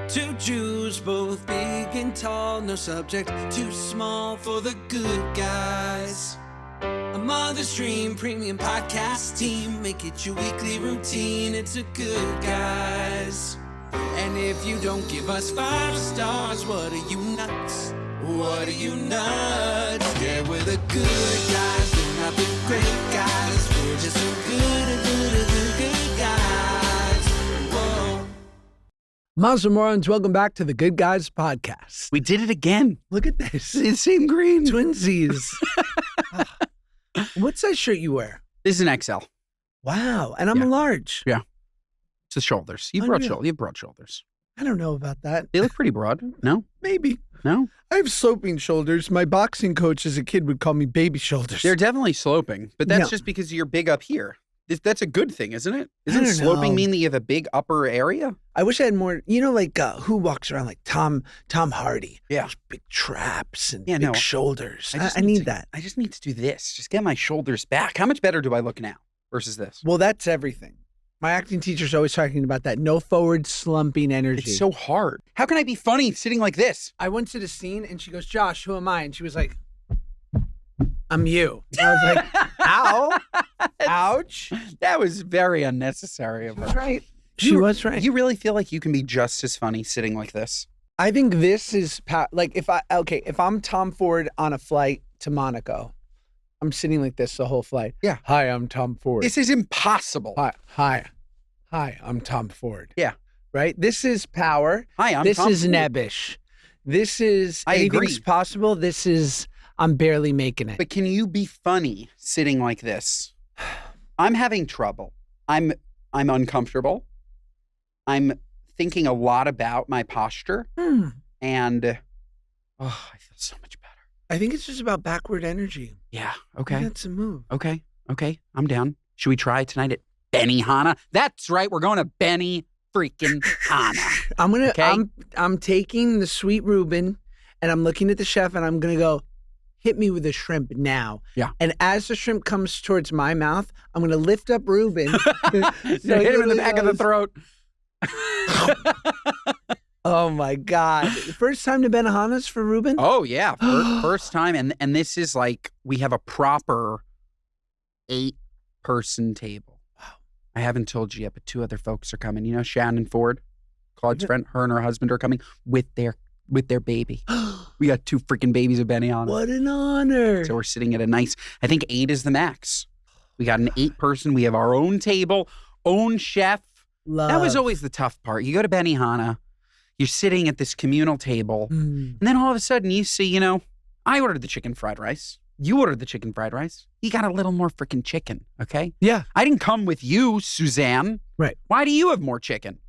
Two Jews, both big and tall, no subject too small for the good guys. A Mother's Dream premium podcast team, make it your weekly routine. It's a Good Guys. And if you don't give us 5 stars, what are you nuts? What are you nuts? Yeah, we're the good guys, we're not the great guys. We're just the good guys. Whoa. Mazel Morons, welcome back to the Good Guys podcast. We did it again. Look at this. It's the same green. Twinsies. What size shirt you wear? This is an XL. Wow. And I'm a large. Yeah. It's the shoulders. You have broad shoulders. I don't know about that. They look pretty broad. No? Maybe. No? I have sloping shoulders. My boxing coach as a kid would call me baby shoulders. They're definitely sloping, but that's just because you're big up here. That's a good thing, isn't it? Doesn't sloping mean that you have a big upper area? I wish I had more, like who walks around like Tom Hardy? Yeah. Those big traps and big shoulders. I need that. I just need to do this. Just get my shoulders back. How much better do I look now versus this? Well, that's everything. My acting teacher's always talking about that. No forward slumping energy. It's so hard. How can I be funny sitting like this? I went to the scene and she goes, Josh, who am I? And she was like, I'm you. And I was like, ow. Ouch. That was very unnecessary of her. She was right. She was right. You really feel like you can be just as funny sitting like this? I think this is, like, if I'm Tom Ford on a flight to Monaco, I'm sitting like this the whole flight. Yeah. Hi, I'm Tom Ford. This is impossible. Hi, I'm Tom Ford. Yeah. Right? This is power. Hi, I'm This Tom is Ford. nebbish. This is anything's agree. possible. This is I'm barely making it. But can you be funny sitting like this? I'm having trouble. I'm uncomfortable. I'm thinking a lot about my posture. And I feel so much better. I think it's just about backward energy. Yeah. Okay. That's a move. Okay. I'm down. Should we try tonight at Benihana? That's right. We're going to Benny freaking Hana. I'm taking the sweet Reuben and I'm looking at the chef and I'm gonna go, hit me with a shrimp now. Yeah. And as the shrimp comes towards my mouth, I'm gonna lift up Reuben. So hit him in the back of the throat. Oh my God. First time to Benihana's for Reuben? Oh yeah. First time. And this is like, we have a proper 8-person table. Wow. I haven't told you yet, but 2 other folks are coming. You know, Shannon Ford, Claude's friend, her and her husband are coming with their baby. We got 2 freaking babies of Benihana. What an honor. So we're sitting at a nice, I think 8 is the max. We got an 8-person. We have our own table, own chef. Love. That was always the tough part. You go to Benihana, you're sitting at this communal table, and then all of a sudden you see, I ordered the chicken fried rice. You ordered the chicken fried rice. You got a little more freaking chicken, okay? Yeah. I didn't come with you, Suzanne. Right. Why do you have more chicken?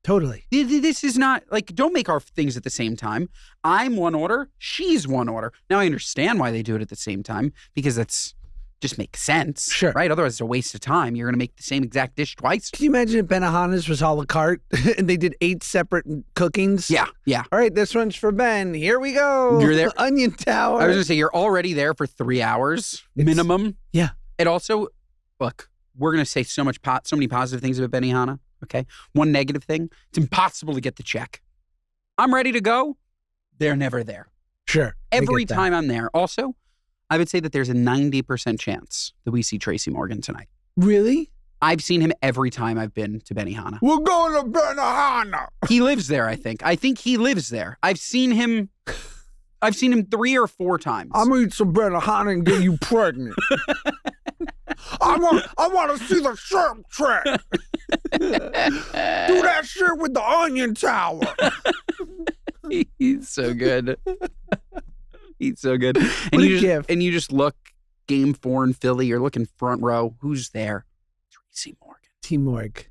Totally. This is not, like, don't make our things at the same time. I'm one order, she's one order. Now I understand why they do it at the same time, because that's just makes sense. Sure. Right? Otherwise it's a waste of time. You're going to make the same exact dish twice. Can you imagine if Benihana's was a la carte and they did 8 separate cookings? Yeah. All right, this one's for Ben. Here we go. You're there. Onion tower. I was going to say, you're already there for 3 hours minimum. Yeah. And also, look, we're going to say so many positive things about Benihana. Okay. One negative thing, it's impossible to get the check. I'm ready to go. They're never there. Sure. Every time I'm there. Also, I would say that there's a 90% chance that we see Tracy Morgan tonight. Really? I've seen him every time I've been to Benihana. We're going to Benihana. He lives there, I think. I think he lives there. I've seen him 3 or 4 times. I'm going to eat some Benihana and get you pregnant. I want to see the shrimp trick. Do that shit with the onion tower. He's so good. He's so good. And you just look, game 4 in Philly, you're looking front row. Who's there? Tracy Morgan. T-Morg.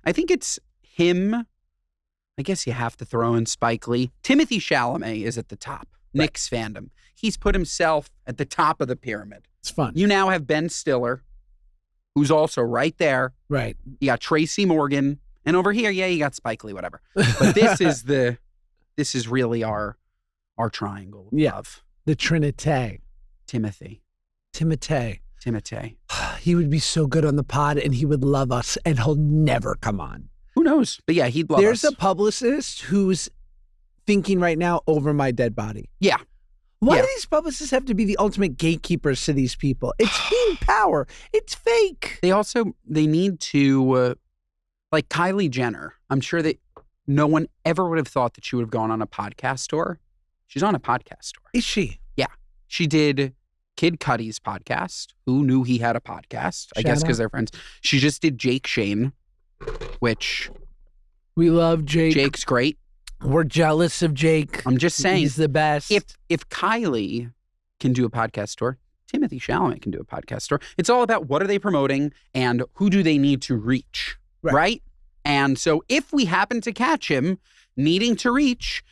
I think it's him. I guess you have to throw in Spike Lee. Timothée Chalamet is at the top. Right. Knicks fandom. He's put himself at the top of the pyramid. It's fun. You now have Ben Stiller, who's also right there. Right. You got Tracy Morgan. And over here, you got Spike Lee, whatever. But this is really our triangle of love. The Trinité. Timothée. He would be so good on the pod and he would love us and he'll never come on. Who knows? But yeah, he'd love There's us. a publicist who's thinking right now over my dead body. Yeah. Why Yeah. do these publicists have to be the ultimate gatekeepers to these people? It's being power. It's fake. They need to, like Kylie Jenner. I'm sure that no one ever would have thought that she would have gone on a podcast tour. She's on a podcast tour. Is she? Yeah. She did Kid Cudi's podcast. Who knew he had a podcast? I guess Shout because they're friends. She just did Jake Shane, which We love Jake. Jake's great. We're jealous of Jake. I'm just saying, He's the best. if Kylie can do a podcast tour, Timothée Chalamet can do a podcast tour. It's all about what are they promoting and who do they need to reach, right? And so if we happen to catch him needing to reach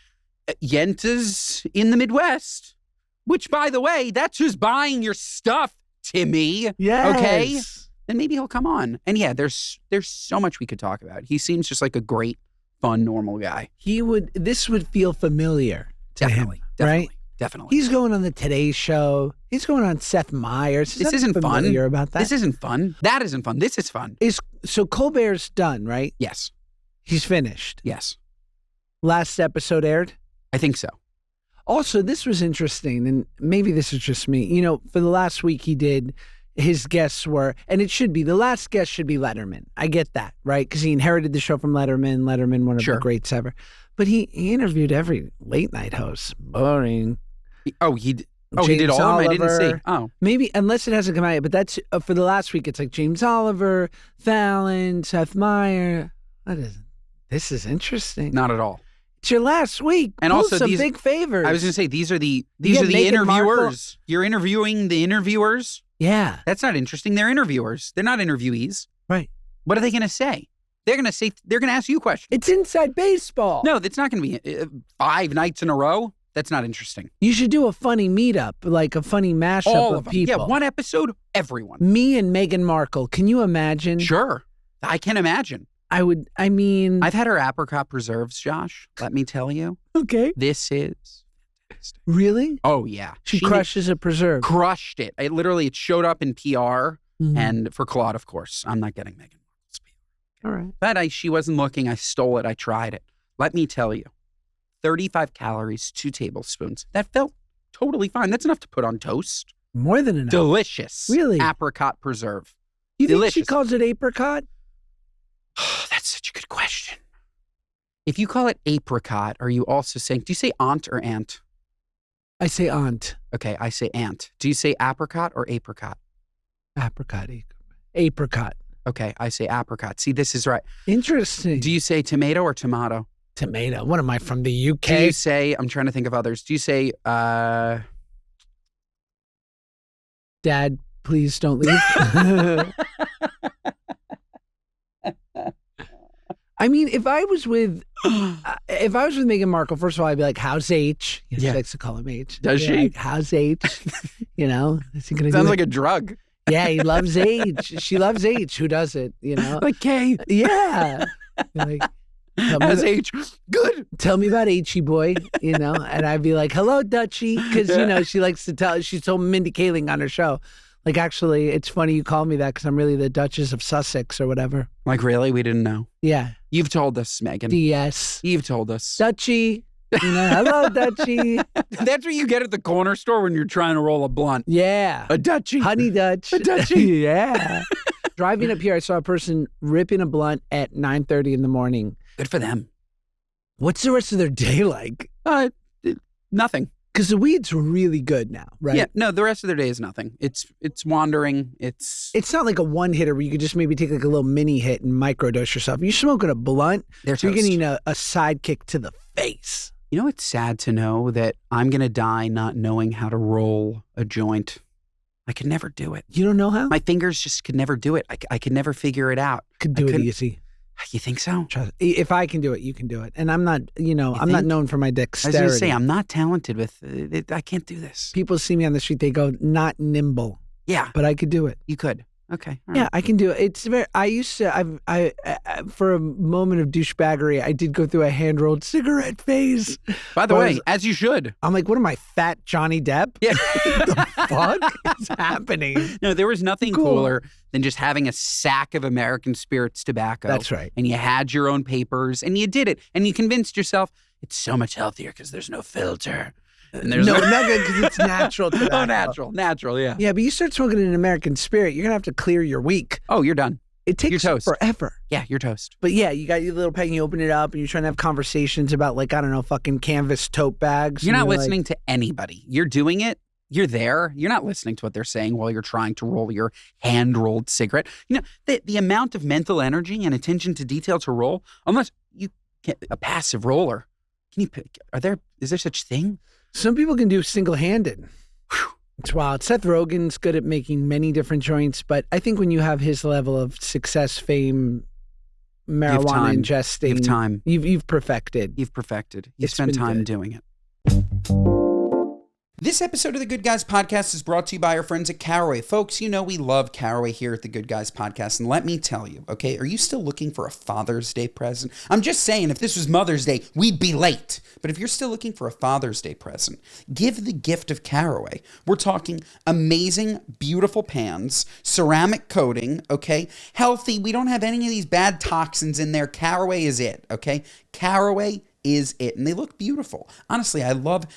Yentas in the Midwest, which, by the way, that's who's buying your stuff, Timmy. Yes. Okay? Then maybe he'll come on. And yeah, there's so much we could talk about. He seems just like a great, fun, normal guy. This would feel familiar to him, right? Definitely. He's going on the Today Show. He's going on Seth Meyers. This isn't fun. Familiar about that? This isn't fun. That isn't fun. This is fun. So Colbert's done, right? Yes. He's finished. Yes. Last episode aired? I think so. Also, this was interesting, and maybe this is just me. You know, for the last week he did, his guests were, and it should be, the last guest should be Letterman. I get that, right? Because he inherited the show from Letterman. Letterman, one of the greats ever. But he interviewed every late night host. Boring. He did all of them? I didn't see. Oh. Maybe, unless it hasn't come out yet, but that's, for the last week, it's like James Oliver, Fallon, Seth Meyers. This is interesting. Not at all. It's your last week. And Pull also some these big favors. I was going to say, these are the Meghan interviewers. Markle. You're interviewing the interviewers? Yeah. That's not interesting. They're interviewers. They're not interviewees. Right. What are they going to say? They're going to ask you questions. It's inside baseball. No, that's not going to be 5 nights in a row. That's not interesting. You should do a funny meetup, like a funny mashup All of them. people. Yeah, one episode, everyone. Me and Meghan Markle. Can you imagine? Sure. I can imagine. I've had her apricot preserves, Josh. Let me tell you. Okay. This is fantastic. Really? Oh, yeah. She crushes a preserve. Crushed it. It showed up in PR and for Claude, of course. I'm not getting Meghan Markle's PR. All right. But she wasn't looking. I stole it. I tried it. Let me tell you. 35 calories, 2 tablespoons. That felt totally fine. That's enough to put on toast. More than enough. Delicious. Really? Apricot preserve. You Delicious. think she calls it apricot? That's such a good question. If you call it apricot, are you also saying, do you say aunt or aunt? I say aunt. Okay, I say aunt. Do you say apricot or apricot? Apricot. Apricot. Okay, I say apricot. See, this is right. Interesting. Do you say tomato or tomato? Tomato. What am I, from the UK? Do you say, I'm trying to think of others. Do you say, Dad, please don't leave. I mean, if I was with Meghan Markle, first of all, I'd be like, "How's H?" You know, Yeah. She likes to call him H. Does Be she? Like, How's H? You know, is he gonna sounds do like it? a drug. Yeah, he loves H. She loves H. Who does it? You know, Like K. yeah. You're like, As H. Good. tell me about H-y boy, you know, and I'd be like, "Hello, Dutchie," because you know she likes to tell. She's so Mindy Kaling on her show. Like, actually, it's funny you call me that because I'm really the Duchess of Sussex or whatever. Like, really? We didn't know. Yeah. You've told us, Megan. DS. You've told us. Dutchie. You know, hello, Dutchie. That's what you get at the corner store when you're trying to roll a blunt. Yeah. A Dutchie. Honey Dutch. A Dutchie. Yeah. Driving up here, I saw a person ripping a blunt at 9:30 in the morning. Good for them. What's the rest of their day like? Nothing. Because the weed's really good now, right? Yeah, no, the rest of their day is nothing. It's wandering. It's not like a one-hitter where you could just maybe take like a little mini hit and microdose yourself. You're smoking a blunt, They're so you're toast. getting a sidekick to the face. You know, it's sad to know that I'm going to die not knowing how to roll a joint. I could never do it. You don't know how? My fingers just could never do it. I could never figure it out. Could do it easy. You think so? Trust. If I can do it, you can do it. And I'm not, I'm not think? known for my I was dexterity. going to say, I'm not talented with it. I can't do this. People see me on the street, they go, not nimble, Yeah, but I could do it. you could. Okay. All right. Yeah, I can do it. It's very. I used to. I for a moment of douchebaggery, I did go through a hand-rolled cigarette phase. By the where I way, was- as you should. I'm like, what am I, fat Johnny Depp? Yeah. What the fuck is happening? No, there was nothing Cool. cooler than just having a sack of American Spirits tobacco. That's right. And you had your own papers and you did it. And you convinced yourself it's so much healthier because there's no filter. And there's No, not good because it's natural tobacco. Oh, natural, yeah. Yeah, but you start smoking an American Spirit, you're gonna have to clear your week. Oh, you're done. It takes You're toast. forever. Yeah, you're toast. But yeah, you got your little pack and you open it up and you're trying to have conversations about like, I don't know, fucking canvas tote bags. You're and not like- listening to anybody. You're doing it. You're there. You're not listening to what they're saying while you're trying to roll your hand-rolled cigarette. You know, the amount of mental energy and attention to detail to roll, unless you get a passive roller. Can you pick? Is there such thing? Some people can do single-handed. It's wild. Seth Rogen's good at making many different joints, but I think when you have his level of success, fame, marijuana time. ingesting, You have time. You've perfected. You've perfected. You It's spend been time good. doing it. This episode of the Good Guys Podcast is brought to you by our friends at Caraway. Folks, you know we love Caraway here at the Good Guys Podcast, and let me tell you, okay, are you still looking for a Father's Day present? I'm just saying, if this was Mother's Day, we'd be late. But if you're still looking for a Father's Day present, give the gift of Caraway. We're talking amazing, beautiful pans, ceramic coating, okay, healthy. We don't have any of these bad toxins in there. Caraway is it, okay? Caraway is it. And they look beautiful. Honestly,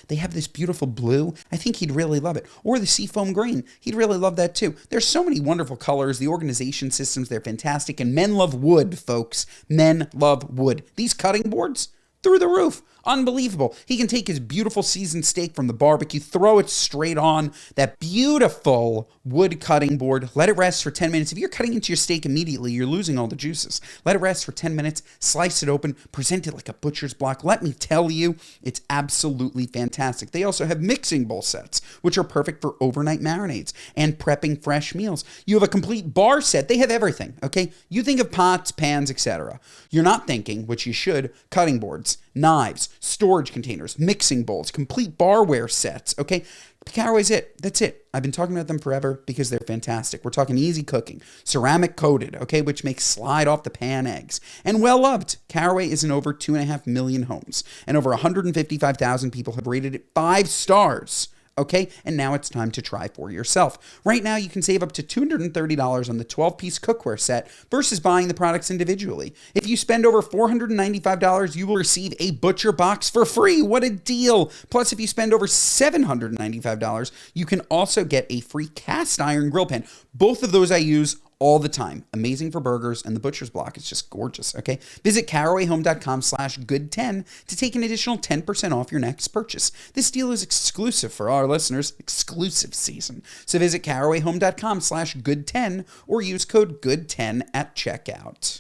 they have this beautiful blue. I think he'd really love it. Or the seafoam green. He'd really love that too. There's so many wonderful colors. The organization systems, they're fantastic. And men love wood, folks. Men love wood. These cutting boards, through the roof. Unbelievable. He can take his beautiful seasoned steak from the barbecue, throw it straight on that beautiful wood cutting board, let it rest for 10 minutes. If you're cutting into your steak immediately, you're losing all the juices. Let it rest for 10 minutes, slice it open, present it like a butcher's block. Let me tell you, it's absolutely fantastic. They also have mixing bowl sets, which are perfect for overnight marinades and prepping fresh meals. You have a complete bar set. They have everything, okay? You think of pots, pans, etc. You're not thinking, which you should, cutting boards, knives, storage containers, mixing bowls, complete barware sets, okay? Caraway's it. That's it. I've been talking about them forever because they're fantastic. We're talking easy cooking, ceramic coated, okay, which makes slide off the pan eggs, and well loved. Caraway is in over 2.5 million homes, and over 155,000 people have rated it 5 stars. Okay, and now it's time to try for yourself. Right now, you can save up to $230 on the 12-piece cookware set versus buying the products individually. If you spend over $495, you will receive a butcher box for free. What a deal! Plus, if you spend over $795, you can also get a free cast iron grill pan. Both of those I use all the time. Amazing for burgers, and the butcher's block is just gorgeous, okay? Visit carawayhome.com/good10 to take an additional 10% off your next purchase. This deal is exclusive for our listeners, exclusive season. So visit carawayhome.com/good10 or use code good10 at checkout.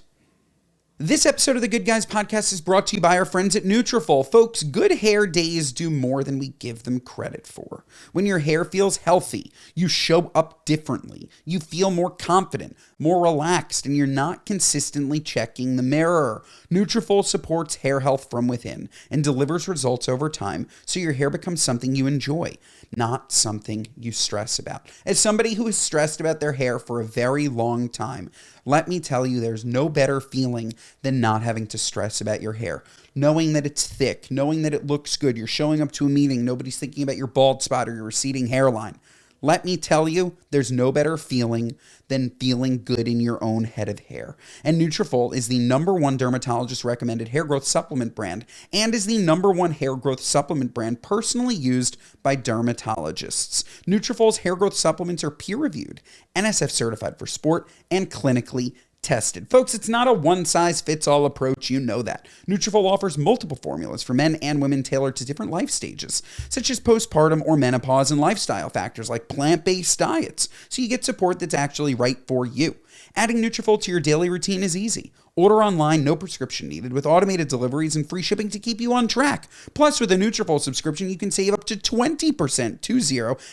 This episode of the Good Guys Podcast is brought to you by our friends at Nutrafol. Folks, good hair days do more than we give them credit for. When your hair feels healthy, you show up differently. You feel more confident, more relaxed, and you're not consistently checking the mirror. Nutrafol supports hair health from within and delivers results over time so your hair becomes something you enjoy, not something you stress about. As somebody who has stressed about their hair for a very long time, let me tell you, there's no better feeling than not having to stress about your hair. Knowing that it's thick, knowing that it looks good, you're showing up to a meeting, nobody's thinking about your bald spot or your receding hairline. Let me tell you, there's no better feeling than feeling good in your own head of hair. And Nutrafol is the #1 dermatologist recommended hair growth supplement brand and is the #1 hair growth supplement brand personally used by dermatologists. Nutrafol's hair growth supplements are peer-reviewed, NSF certified for sport, and clinically tested. Folks, it's not a one-size-fits-all approach, you know that. Nutrafol offers multiple formulas for men and women tailored to different life stages, such as postpartum or menopause and lifestyle factors like plant-based diets, so you get support that's actually right for you. Adding Nutrafol to your daily routine is easy. Order online, no prescription needed, with automated deliveries and free shipping to keep you on track. Plus, with a Nutrafol subscription, you can save up to 20%,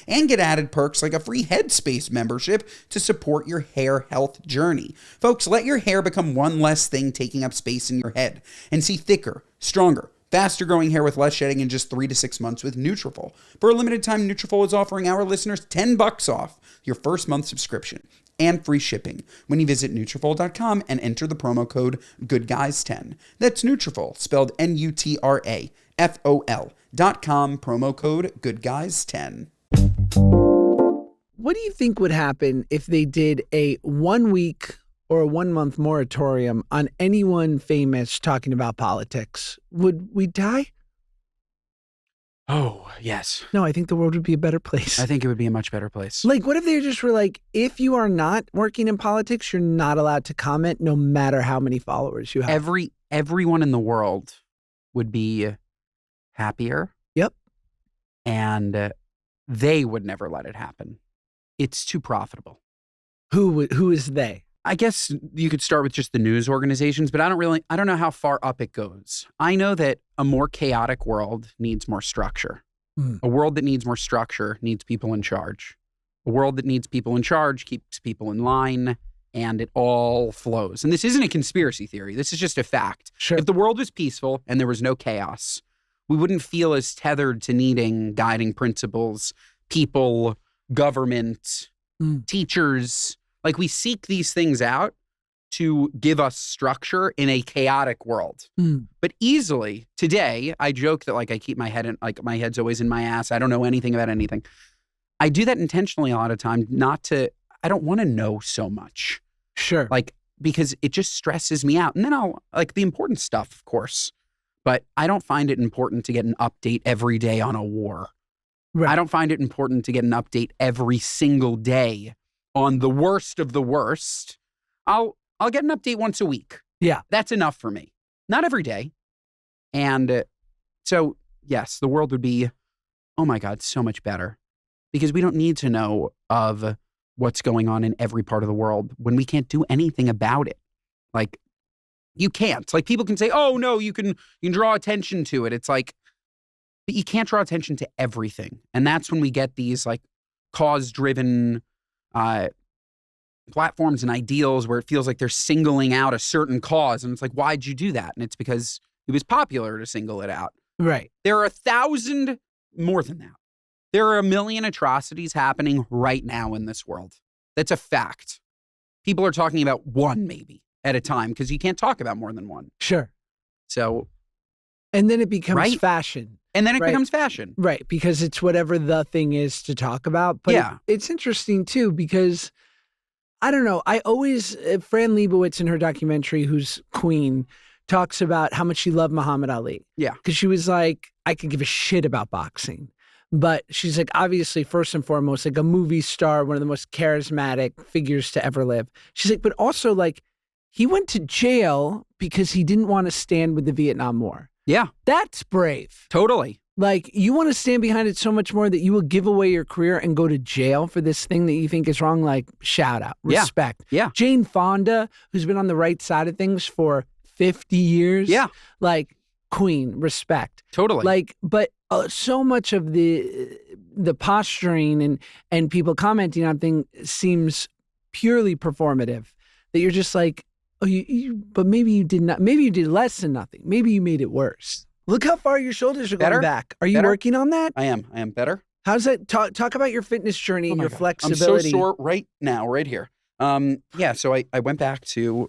and get added perks like a free Headspace membership to support your hair health journey. Folks, let your hair become one less thing taking up space in your head and see thicker, stronger, Faster growing hair with less shedding in just 3 to 6 months with Nutrafol. For a limited time, Nutrafol is offering our listeners $10 off your first month subscription and free shipping when you visit Nutrafol.com and enter the promo code GoodGuys10. That's Nutrafol, spelled Nutrafol.com, promo code GoodGuys10. What do you think would happen if they did a 1 week or a 1 month moratorium on anyone famous talking about politics? Would we die? Oh, yes. No, I think the world would be a better place. I think it would be a much better place. Like, what if they just were like, if you are not working in politics, you're not allowed to comment no matter how many followers you have? Everyone in the world would be happier. Yep. And they would never let it happen. It's too profitable. Who is they? I guess you could start with just the news organizations, but I don't know how far up it goes. I know that a more chaotic world needs more structure. A world that needs more structure needs people in charge. A world that needs people in charge keeps people in line, and it all flows. And this isn't a conspiracy theory. This is just a fact. Sure. If the world was peaceful and there was no chaos, we wouldn't feel as tethered to needing guiding principles, people, government, teachers. Like, we seek these things out to give us structure in a chaotic world. But easily today, I joke that like I keep my head in, like my head's always in my ass. I don't know anything about anything. I do that intentionally a lot of time, I don't want to know so much. Sure. Like, because it just stresses me out. And then I'll, like, the important stuff, of course, but I don't find it important to get an update every day on a war. Right. I don't find it important to get an update every single day on the worst of the worst. I'll get an update once a week. Yeah. That's enough for me. Not every day. And so, yes, the world would be, oh my God, so much better. Because we don't need to know of what's going on in every part of the world when we can't do anything about it. Like, you can't. Like, people can say, oh no, you can draw attention to it. It's like, but you can't draw attention to everything. And that's when we get these like cause-driven platforms and ideals where it feels like they're singling out a certain cause. And it's like, why'd you do that? And it's because it was popular to single it out. Right. There are 1,000, more than that. There are 1 million atrocities happening right now in this world. That's a fact. People are talking about one maybe at a time because you can't talk about more than one. Sure. So. And then it becomes Right? fashion. And then it Right. becomes fashion. Right. Because it's whatever the thing is to talk about. But Yeah. it's interesting too, because I don't know. Fran Lebowitz in her documentary, who's Queen, talks about how much she loved Muhammad Ali. Yeah. Because she was like, I could give a shit about boxing. But she's like, obviously, first and foremost, like a movie star, one of the most charismatic figures to ever live. She's like, but also like, he went to jail because he didn't want to stand with the Vietnam War. Yeah. That's brave. Totally. Like, you want to stand behind it so much more that you will give away your career and go to jail for this thing that you think is wrong. Like, shout out, Yeah. respect. Yeah. Jane Fonda, who's been on the right side of things for 50 years. Yeah. Like, queen, respect. Totally. Like, but so much of the posturing and people commenting on things seems purely performative that you're just like, oh, but maybe you did not. Maybe you did less than nothing. Maybe you made it worse. Look how far your shoulders are Better? going back. Are you Better? working on that? I am better. How's that? Talk about your fitness journey and Oh my your God. flexibility. I'm so sore right now, right here. Yeah, so I went back to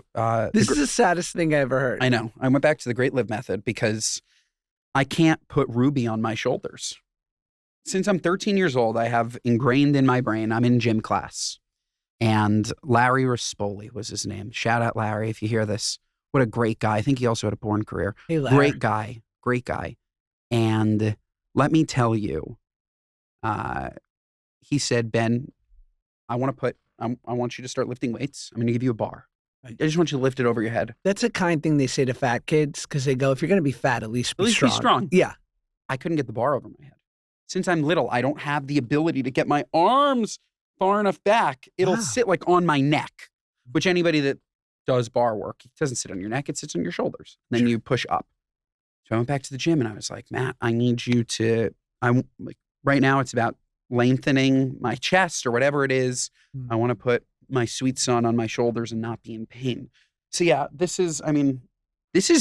This is the saddest thing I ever heard. I know. I went back to the Great Live method because I can't put Ruby on my shoulders. Since I'm 13 years old, I have ingrained in my brain, I'm in gym class. And Larry Rispoli was his name. Shout out Larry if you hear this. What a great guy. I think he also had a porn career. Hey, Larry. Great guy. Great guy. And let me tell you, he said, Ben, I want you to start lifting weights. I'm going to give you a bar. I just want you to lift it over your head. That's a kind thing they say to fat kids because they go, if you're going to be fat, at least be strong. Yeah. I couldn't get the bar over my head. Since I'm little, I don't have the ability to get my arms far enough back. It'll Wow. sit like on my neck, which anybody that does bar work, it doesn't sit on your neck, it sits on your shoulders. Then you push up. So I went back to the gym and I was like, Matt, I need you to, right now it's about lengthening my chest or whatever it is. I want to put my sweet son on my shoulders and not be in pain. So yeah, this is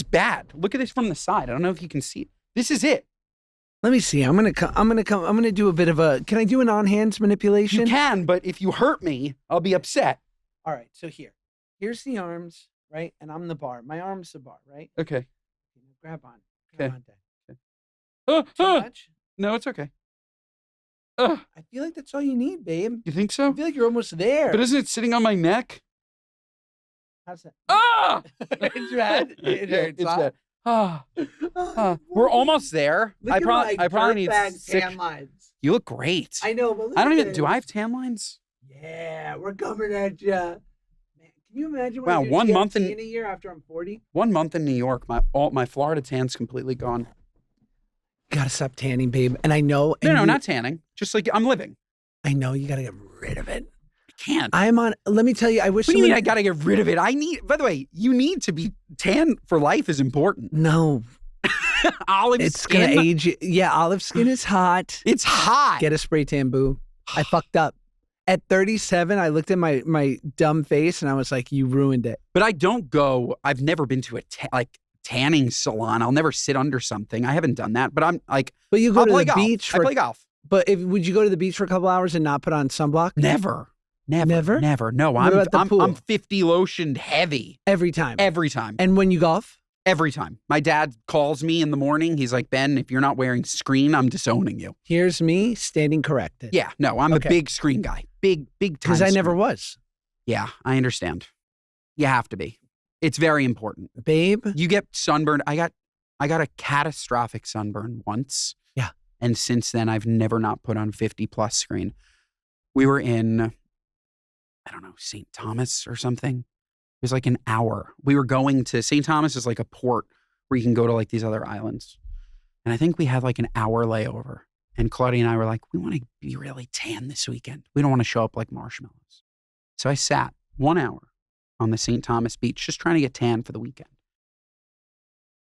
bad. Look at this from the side. I don't know if you can see it. This is it. Let me see. I'm gonna do a bit of a. Can I do an on-hands manipulation? You can, but if you hurt me, I'll be upset. All right. So here's the arms, right? And I'm the bar. My arm's the bar, right? Okay. Grab on. Okay. Grab on, Dad. Too much? No, it's okay. I feel like that's all you need, babe. You think I so? feel like you're almost there. But isn't it sitting on my neck? How's that? Ah! It's bad. It Yeah, hurts. it's huh? bad. We're almost there. Look I at my probably need dirtbag 6. tan lines. You look great. I know, but look I don't at even. this. Do I have tan lines? Yeah, we're coming at you. Man, can you imagine when Wow, I do 1 month TFT in a year after I'm 40? 1 month in New York, my Florida tan's completely gone. Gotta stop tanning, babe. And I know. No, not tanning. Just like I'm living. I know you gotta get rid of it. I can't. I'm on. Let me tell you, I wish. What do you mean I someone- gotta get rid of it? By the way, you need to be tan for life is important. No, Olive it's skin. gonna age you. Yeah, olive skin is hot. It's hot. Get a spray tan, boo. I fucked up. At 37, I looked at my dumb face and I was like, "You ruined it." But I don't go. I've never been to a tanning salon. I'll never sit under something. I haven't done that. But I'm like, But you go I'll to play the golf. beach I for. play golf. But would you go to the beach for a couple hours and not put on sunblock? Never. Never? No, What about the pool? I'm 50 lotioned heavy Every time. every time. And when you golf? Every time. My dad calls me in the morning. He's like, Ben, if you're not wearing screen, I'm disowning you. Here's me standing corrected. Yeah, no, I'm Okay. a big screen guy. Big time. Because I never screen. was. Yeah, I understand. You have to be. It's very important. Babe. You get sunburned. I got a catastrophic sunburn once. Yeah. And since then, I've never not put on 50 plus screen. We were in, I don't know, St. Thomas or something. It was like an hour. We were going to St. Thomas is like a port where you can go to like these other islands. And I think we had like an hour layover. And Claudia and I were like, we want to be really tan this weekend. We don't want to show up like marshmallows. So I sat 1 hour on the St. Thomas beach just trying to get tan for the weekend.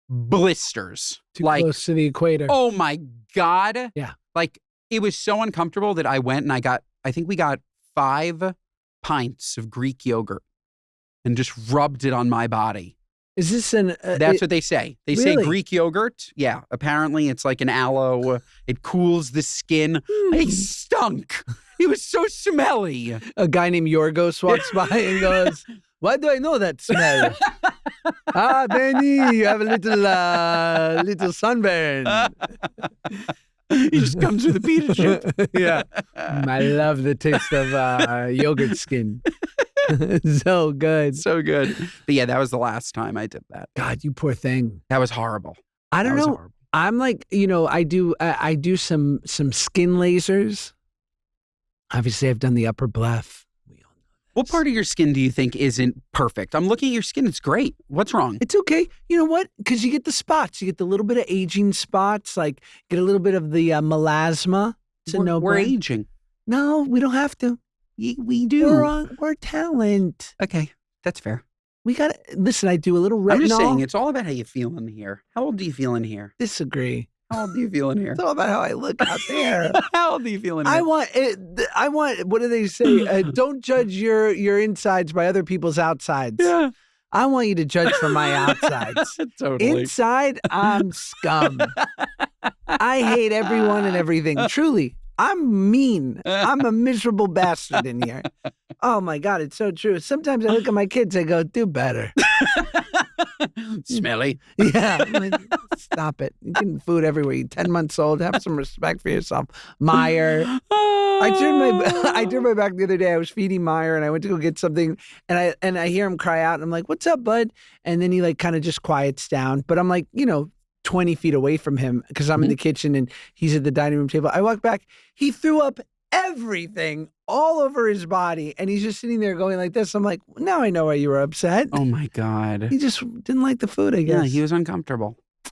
Blisters. Too like, close to the equator. oh my God. Yeah. Like it was so uncomfortable that I went and I think we got 5 pints of Greek yogurt and just rubbed it on my body. Is this an... That's what they say. They say Really? Greek yogurt. Yeah. Apparently it's like an aloe. It cools the skin. It stunk. It was so smelly. A guy named Yorgos walks by and goes, "Why do I know that smell?" Benny, you have a little sunburn. He just comes with a pita chip. Yeah. I love the taste of yogurt skin. So good. So good. But yeah, that was the last time I did that. God, you poor thing. That was horrible. I don't That was know. horrible. I'm like, I do some skin lasers. Obviously, I've done the upper bleph. We all know What part of your skin do you think isn't perfect? I'm looking at your skin. It's great. What's wrong? it's okay. You know what? Because you get the spots. You get the little bit of aging spots. Like get a little bit of the melasma. It's a We're no-brainer. aging. No, we don't have to. We do. We're talent. Okay. That's fair. We got to listen. I do a little retinol. I'm just saying, it's all about how you feel in here. How old do you feel in here? Disagree. How old do you feel in here? It's all about how I look out there. How old do you feel in here? I want. What do they say? Don't judge your insides by other people's outsides. Yeah. I want you to judge for my outsides. Totally. Inside, I'm scum. I hate everyone and everything. Truly, I'm mean. I'm a miserable bastard in here. Oh my God, it's so true. Sometimes I look at my kids, I go, do better. Smelly. Yeah. I'm like, stop it. You're getting food everywhere. You're 10 months old. Have some respect for yourself. Meyer. I turned my back the other day. I was feeding Meyer and I went to go get something and I hear him cry out and I'm like, "What's up, bud?" And then he like kind of just quiets down. But I'm like, 20 feet away from him because I'm in the kitchen and he's at the dining room table. I walk back. He threw up everything all over his body and he's just sitting there going like this. I'm like, now I know why you were upset. Oh my God. He just didn't like the food, I guess. Yeah, he was uncomfortable. so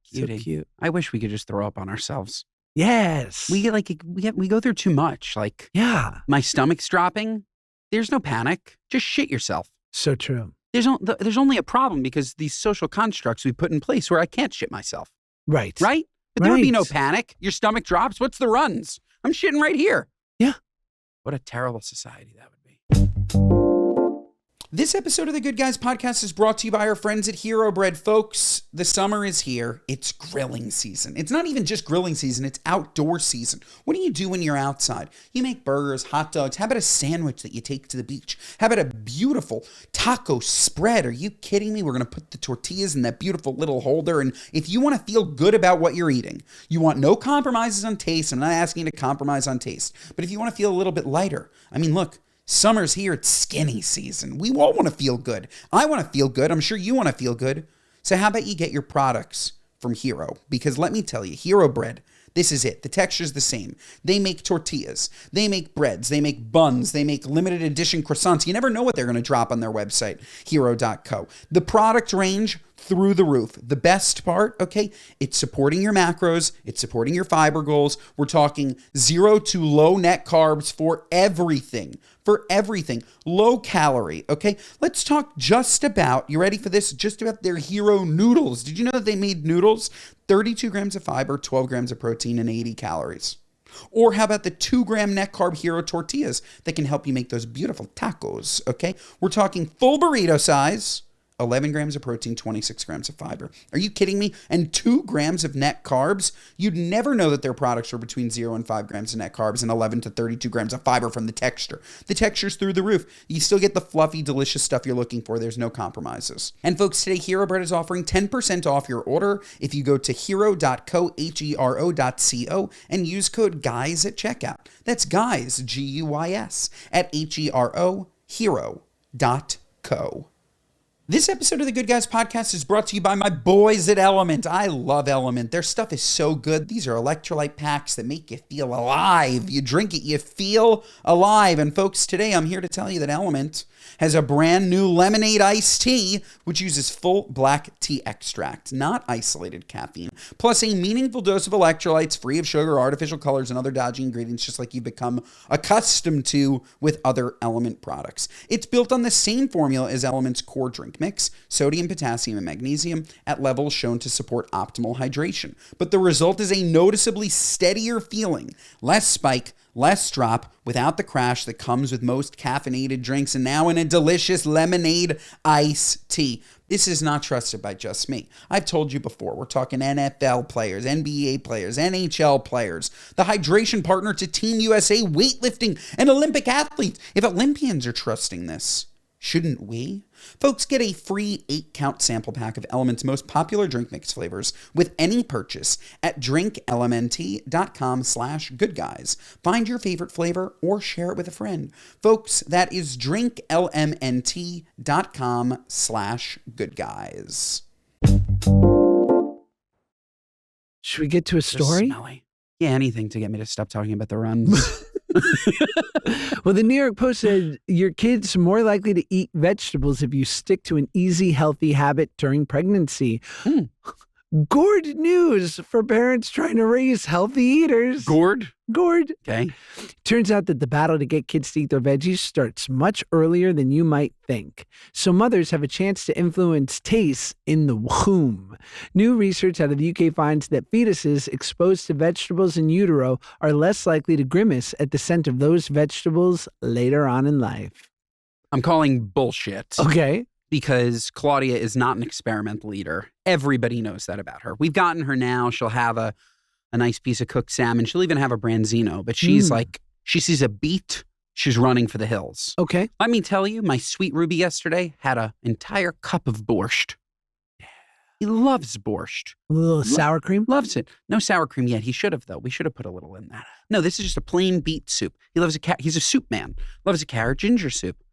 Cutie. cute. I wish we could just throw up on ourselves. Yes. We go through too much. Like Yeah. my stomach's dropping. There's no panic. Just shit yourself. So true. There's only a problem because these social constructs we put in place where I can't shit myself. Right. Right? But there would be no Right. panic. Your stomach drops. What's the runs? I'm shitting right here. Yeah. What a terrible society that would be. This episode of the Good Guys podcast is brought to you by our friends at Hero Bread. Folks, the summer is here. It's grilling season. It's not even just grilling season, it's outdoor season. What do you do when you're outside? You make burgers, hot dogs. How about a sandwich that you take to the beach? How about a beautiful taco spread? Are you kidding me? We're going to put the tortillas in that beautiful little holder. And if you want to feel good about what you're eating, you want no compromises on taste. I'm not asking you to compromise on taste. But if you want to feel a little bit lighter, I mean, look, summer's here. It's skinny season. We all want to feel good. I want to feel good. I'm sure you want to feel good. So how about you get your products from Hero? Because let me tell you, Hero Bread, this is it. The texture's the same. They make tortillas. They make breads. They make buns. They make limited edition croissants. You never know what they're going to drop on their website, hero.co. The product range, through the roof. The best part, okay, it's supporting your macros. It's supporting your fiber goals. We're talking 0 to low net carbs for everything. For everything. Low calorie, okay? Let's talk just about, you ready for this? Just about their Hero noodles. Did you know that they made noodles? 32 grams of fiber, 12 grams of protein, and 80 calories. Or how about the 2-gram net carb Hero tortillas that can help you make those beautiful tacos, okay? We're talking full burrito size, 11 grams of protein, 26 grams of fiber. Are you kidding me? And 2 grams of net carbs? You'd never know that their products are between 0 and 5 grams of net carbs and 11 to 32 grams of fiber from the texture. The texture's through the roof. You still get the fluffy, delicious stuff you're looking for. There's no compromises. And folks, today Hero Bread is offering 10% off your order if you go to hero.co, hero.co, and use code GUYS at checkout. That's GUYS, G-U-Y-S, at hero, hero.co. This episode of the Good Guys podcast is brought to you by my boys at Element. I love Element. Their stuff is so good. These are electrolyte packs that make you feel alive. You drink it, you feel alive. And folks, today I'm here to tell you that Element has a brand new lemonade iced tea, which uses full black tea extract, not isolated caffeine, plus a meaningful dose of electrolytes free of sugar, artificial colors, and other dodgy ingredients, just like you've become accustomed to with other Element products. It's built on the same formula as Element's core drink mix, sodium, potassium, and magnesium at levels shown to support optimal hydration. But the result is a noticeably steadier feeling, less spike, less drop, without the crash that comes with most caffeinated drinks, and now in a delicious lemonade iced tea. This is not trusted by just me. I've told you before, we're talking NFL players, NBA players, NHL players, the hydration partner to Team USA weightlifting and Olympic athletes. If Olympians are trusting this, shouldn't we? Folks, get a free 8-count sample pack of Element's most popular drink mix flavors with any purchase at drinklmnt.com/goodguys. Find your favorite flavor or share it with a friend. Folks, that is drinklmnt.com/goodguys. Should we get to a story? Smelly. Yeah, anything to get me to stop talking about the runs. Well, the New York Post said your kid's more likely to eat vegetables if you stick to an easy, healthy habit during pregnancy. Gourd news for parents trying to raise healthy eaters. Gourd? Gourd. Okay. Turns out that the battle to get kids to eat their veggies starts much earlier than you might think. So mothers have a chance to influence tastes in the womb. New research out of the UK finds that fetuses exposed to vegetables in utero are less likely to grimace at the scent of those vegetables later on in life. I'm calling bullshit. Okay. Because Claudia is not an experimental eater. Everybody knows that about her. We've gotten her now. She'll have a nice piece of cooked salmon. She'll even have a branzino. But she's like, she sees a beet, she's running for the hills. Okay. Let me tell you, my sweet Ruby yesterday had an entire cup of borscht. He loves borscht. A little sour cream? Loves it. No sour cream yet. He should have, though. We should have put a little in that. No, this is just a plain beet soup. He loves he's a soup man. Loves a carrot ginger soup.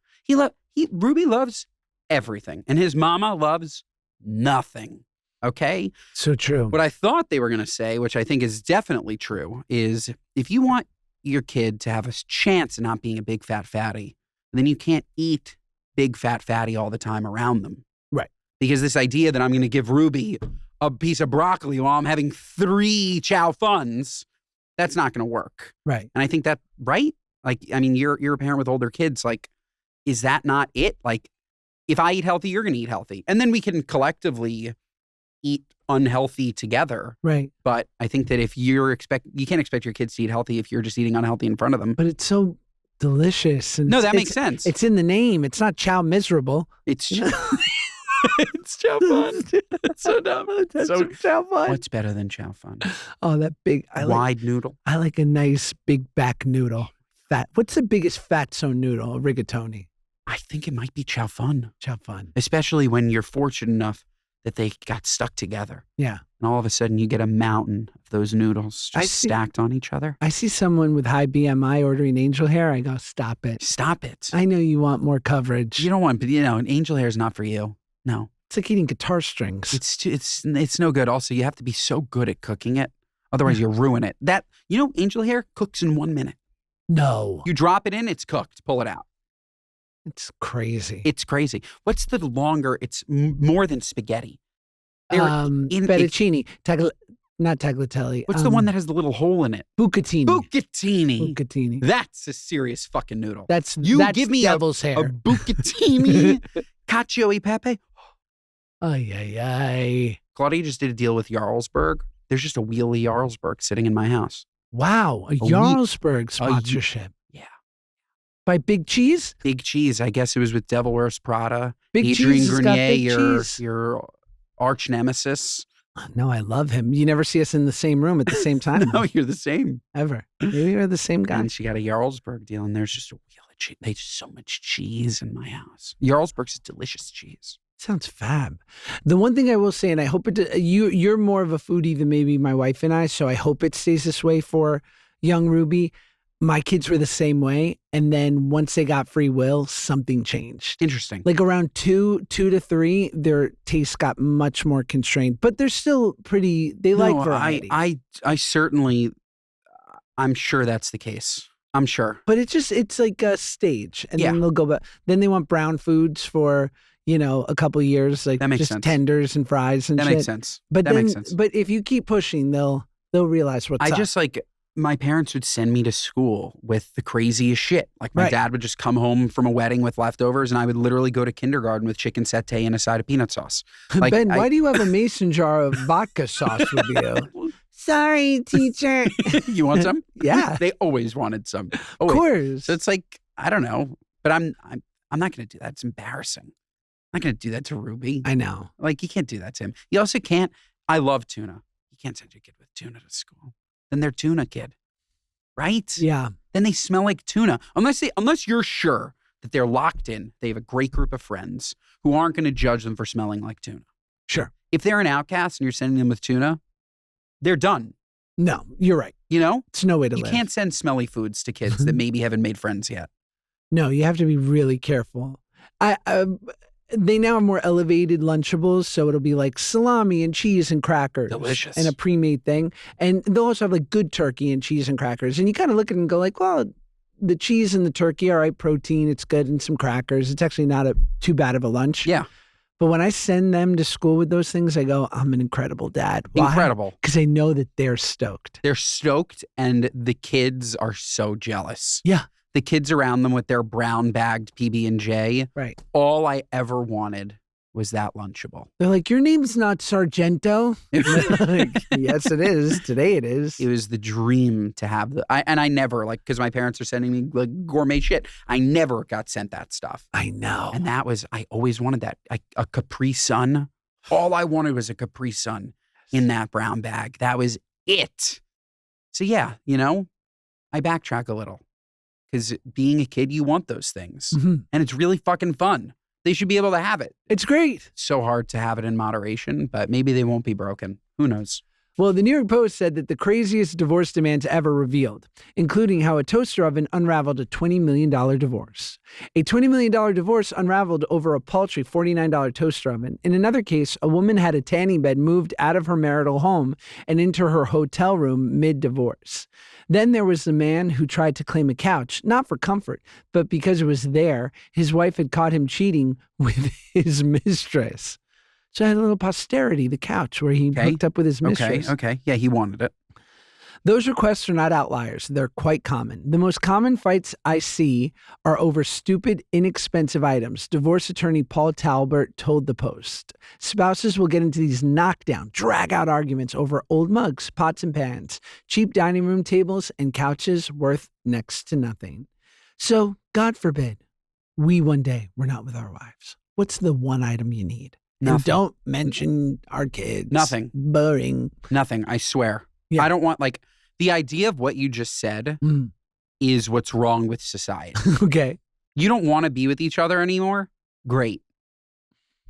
Ruby loves everything. And his mama loves nothing. Okay? So true. What I thought they were going to say, which I think is definitely true, is if you want your kid to have a chance of not being a big fat fatty, then you can't eat big fat fatty all the time around them. Right. Because this idea that I'm going to give Ruby a piece of broccoli while I'm having 3 chow funs, that's not going to work. Right. And I think that, right? Like, I mean, you're a parent with older kids. Like, is that not it? Like, if I eat healthy, you're going to eat healthy. And then we can collectively eat unhealthy together. Right. But I think that if you can't expect your kids to eat healthy if you're just eating unhealthy in front of them. But it's so delicious. And No, it's- that makes it's- sense. It's in the name. It's not chow miserable. It's it's chow fun. It's so dumb. That's So chow fun. what's better than chow fun? Oh, that big. Wide noodle. I like a nice big back noodle. Fat. What's the biggest fatso noodle? A rigatoni. I think it might be chow fun, Chow fun. especially when you're fortunate enough that they got stuck together. Yeah. And all of a sudden you get a mountain of those noodles I just see- stacked on each other. I see someone with high BMI ordering angel hair. I go, stop it. Stop it. I know you want more coverage. You don't want, but an angel hair is not for you. No, It's like eating guitar strings. it's no good. Also, you have to be so good at cooking it. Otherwise you ruin it. Angel hair cooks in 1 minute. No. You drop it in, it's cooked. Pull it out. It's crazy. It's crazy. What's the longer? It's more than spaghetti. Fettuccine. Not tagliatelle. What's the one that has the little hole in it? Bucatini. Bucatini. Bucatini. That's a serious fucking noodle. That's give me devil's hair. A bucatini cacio e pepe. Ay, ay, ay. Claudia just did a deal with Jarlsberg. There's just a wheel of Jarlsberg sitting in my house. Wow. A Jarlsberg sponsorship. Yeah. By Big Cheese? Big Cheese. I guess it was with Devil Wears Prada. Big Adrian Cheese has got Grenier, Big Cheese. your arch nemesis. No, I love him. You never see us in the same room at the same time. No, you're the same. Ever. Maybe you're the same guy. And she got a Jarlsberg deal, and there's just a wheel of cheese. There's so much cheese in my house. Jarlsberg's is delicious cheese. Sounds fab. The one thing I will say, and I hope you're more of a foodie than maybe my wife and I, so I hope it stays this way for young Ruby. My kids were the same way. And then once they got free will, something changed. Interesting. Like around 2 to 3, their taste got much more constrained, but they're still pretty, they like variety. I certainly, I'm sure that's the case. I'm sure. But it's like a stage. And Yeah. then they'll go back. Then they want brown foods for, a couple of years, like That makes just sense. tenders and fries and That shit. makes sense. But that then, makes sense. but if you keep pushing, they'll realize what's up. My parents would send me to school with the craziest shit. Like my Right. dad would just come home from a wedding with leftovers, and I would literally go to kindergarten with chicken satay and a side of peanut sauce. Like, Ben, why do you have a mason jar of vodka sauce with you? Sorry, teacher. You want some? Yeah, They always wanted some. of Always. course. So it's like, I don't know, but I'm not going to do that. It's embarrassing. I'm not going to do that to Ruby. I know. Like, you can't do that to him. You also can't. I love tuna. You can't send your kid with tuna to school. Then they're tuna kid, right? Yeah. Then they smell like tuna. Unless you're sure that they're locked in, they have a great group of friends who aren't going to judge them for smelling like tuna. Sure. If they're an outcast and you're sending them with tuna, they're done. No, you're right. You know, It's no way to you live. can't send smelly foods to kids that maybe haven't made friends yet. No, you have to be really careful. They now have more elevated Lunchables, so it'll be like salami and cheese and crackers. Delicious. And a pre-made thing. And they'll also have like good turkey and cheese and crackers. And you kind of look at it and go like, well, the cheese and the turkey, all right, protein, it's good, and some crackers. It's actually not too bad of a lunch. Yeah. But when I send them to school with those things, I go, I'm an incredible dad. Why? Incredible. Because I know that they're stoked. They're stoked, and the kids are so jealous. Yeah. The kids around them with their brown bagged PB&J. Right. All I ever wanted was that Lunchable. They're like, your name's not Sargento. Like, yes, it is. Today it is. It was the dream to have I never, like, because my parents are sending me like gourmet shit. I never got sent that stuff. I know. And I always wanted that. A Capri Sun. All I wanted was a Capri Sun in that brown bag. That was it. So yeah, I backtrack a little. Because being a kid, you want those things. Mhm. And it's really fucking fun. They should be able to have it. It's great. So hard to have it in moderation, but maybe they won't be broken. Who knows? Well, the New York Post said that the craziest divorce demands ever revealed, including how a toaster oven unraveled a $20 million divorce. A $20 million divorce unraveled over a paltry $49 toaster oven. In another case, a woman had a tanning bed moved out of her marital home and into her hotel room mid-divorce. Then there was the man who tried to claim a couch, not for comfort, but because it was there. His wife had caught him cheating with his mistress. So I had a little posterity, the couch, where he hooked up with his mistress. Okay. Yeah, he wanted it. Those requests are not outliers. They're quite common. The most common fights I see are over stupid, inexpensive items. Divorce attorney Paul Talbert told the Post. Spouses will get into these knockdown, drag-out arguments over old mugs, pots and pans, cheap dining room tables, and couches worth next to nothing. So, God forbid, we one day we're not with our wives. What's the one item you need? Nothing. And don't mention our kids. Nothing. Boring. Nothing. I swear. Yeah. I don't want, like, the idea of what you just said is what's wrong with society. Okay. You don't want to be with each other anymore? Great.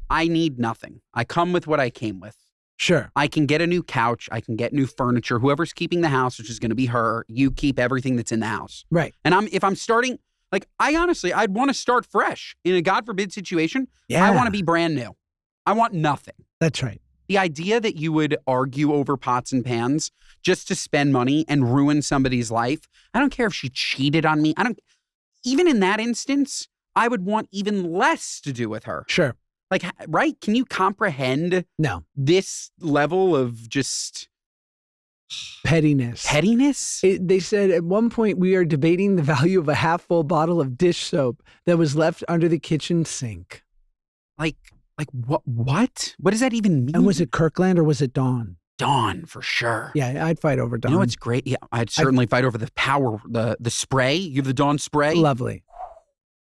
I need nothing. I come with what I came with. Sure. I can get a new couch. I can get new furniture. Whoever's keeping the house, which is going to be her, you keep everything that's in the house. Right. And if I'm starting, like, I'd want to start fresh in a God forbid situation. Yeah. I want to be brand new. I want nothing. That's right. The idea that you would argue over pots and pans just to spend money and ruin somebody's life. I don't care if she cheated on me. Even in that instance, I would want even less to do with her. Sure. Like, right? Can you comprehend No. this level of just Pettiness. pettiness? They said at one point we are debating the value of a half-full bottle of dish soap that was left under the kitchen sink. Like what? What does that even mean? And was it Kirkland or was it Dawn? Dawn for sure. Yeah, I'd fight over Dawn. You know what's great? Yeah, I'd certainly fight over the power, the spray. You have the Dawn spray. Lovely.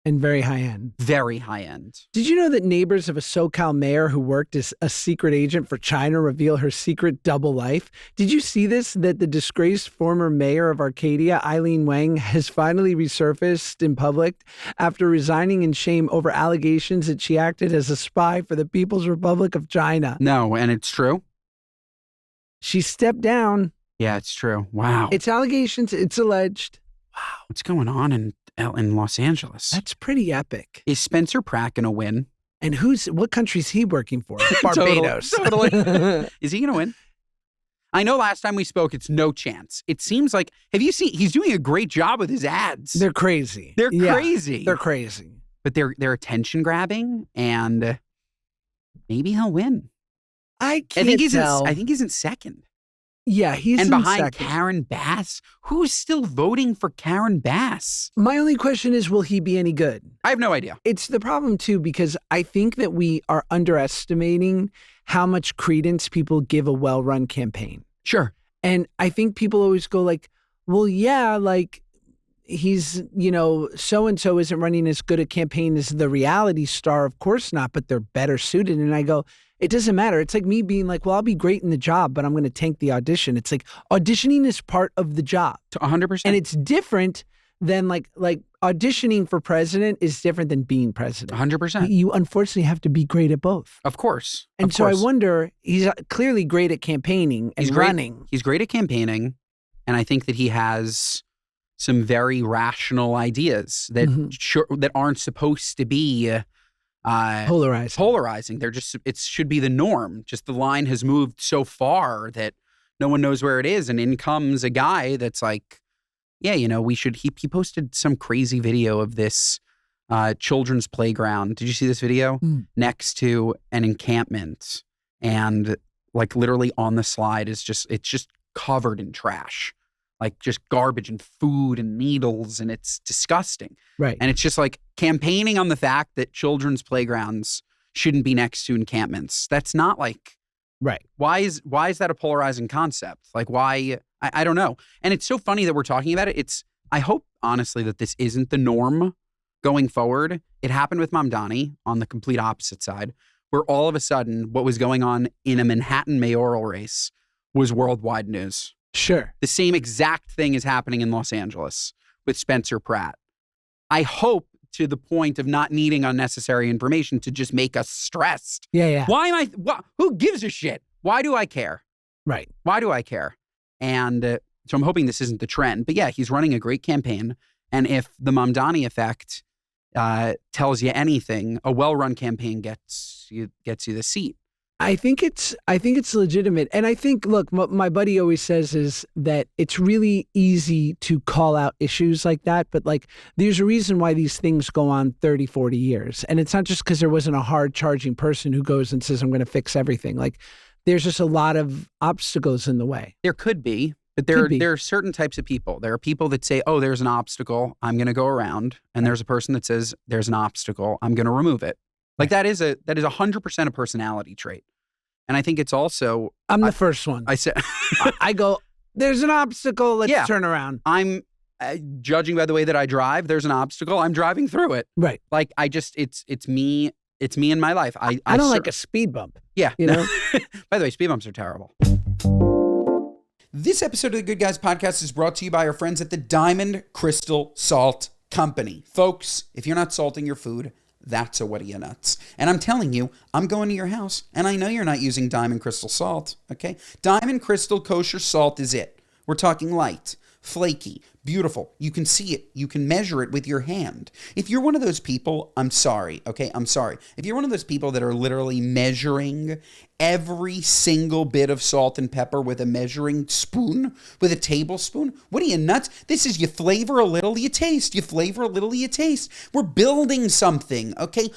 And very high end. Very high end. Did you know that neighbors of a SoCal mayor who worked as a secret agent for China reveal her secret double life? Did you see this? That the disgraced former mayor of Arcadia, Eileen Wang, has finally resurfaced in public after resigning in shame over allegations that she acted as a spy for the People's Republic of China. No, and it's true. She stepped down. Yeah, it's true. Wow. It's allegations. It's alleged. Wow. What's going on in Los Angeles? That's pretty epic. Is Spencer Pratt going to win? And what country's he working for? Barbados. Totally. Is he going to win? I know last time we spoke, it's no chance. It seems like, have you seen, he's doing a great job with his ads. They're crazy. They're Yeah, crazy. They're crazy. But they're attention grabbing, and maybe he'll win. I I think he's tell. I think he's in second. Yeah, he's And in behind second. Karen Bass. Who's still voting for Karen Bass? My only question is, will he be any good? I have no idea. It's the problem, too, because I think that we are underestimating how much credence people give a well-run campaign. Sure. And I think people always go like, well, yeah, like he's, so-and-so isn't running as good a campaign as the reality star. Of course not, but they're better suited. And I go, it doesn't matter. It's like me being like, well, I'll be great in the job, but I'm going to tank the audition. It's like auditioning is part of the job. 100%. And it's different than like auditioning for president is different than being president. 100%. You unfortunately have to be great at both. Of course. And Of so course. I wonder, he's clearly great at campaigning and He's great. running. He's great at campaigning, and I think that he has some very rational ideas that that aren't supposed to be polarizing. They're just, it should be the norm. Just the line has moved so far that no one knows where it is, and in comes a guy that's like, yeah, he posted some crazy video of this children's playground. Did you see this video? Next to an encampment, and like literally on the slide it's just covered in trash, like just garbage and food and needles, and it's disgusting. Right. And it's just like campaigning on the fact that children's playgrounds shouldn't be next to encampments. That's not like, right. Why is that a polarizing concept? Like, why? I don't know. And it's so funny that we're talking about it. I hope honestly that this isn't the norm going forward. It happened with Mamdani on the complete opposite side, where all of a sudden what was going on in a Manhattan mayoral race was worldwide news. Sure. The same exact thing is happening in Los Angeles with Spencer Pratt. I hope to the point of not needing unnecessary information to just make us stressed. Yeah. Who gives a shit? Why do I care? Right. Why do I care? And so I'm hoping this isn't the trend. But yeah, he's running a great campaign. And if the Mamdani effect tells you anything, a well-run campaign gets you the seat. I think it's legitimate. And I think, look, what my buddy always says is that it's really easy to call out issues like that. But like, there's a reason why these things go on 30, 40 years. And it's not just because there wasn't a hard charging person who goes and says, I'm going to fix everything. Like, there's just a lot of obstacles in the way. There could be, but there are certain types of people. There are people that say, oh, there's an obstacle, I'm going to go around. And there's a person that says, there's an obstacle, I'm going to remove it. Like that is 100% a personality trait. And I think it's also, I'm the first one. I said, I go, there's an obstacle, let's turn around. I'm judging by the way that I drive, there's an obstacle. I'm driving through it. Right. Like it's me. It's me in my life. I don't like a speed bump. Yeah. You know? By the way, speed bumps are terrible. This episode of the Good Guys podcast is brought to you by our friends at the Diamond Crystal Salt Company. Folks, if you're not salting your food, that's a what are you nuts. And I'm telling you, I'm going to your house, and I know you're not using Diamond Crystal salt, okay? Diamond Crystal kosher salt is it. We're talking light, flaky, beautiful. You can see it. You can measure it with your hand. If you're one of those people, I'm sorry, okay? I'm sorry. If you're one of those people that are literally measuring every single bit of salt and pepper with a measuring spoon, with a tablespoon, what are you, nuts? This is you flavor a little, you taste. You flavor a little, you taste. We're building something, okay?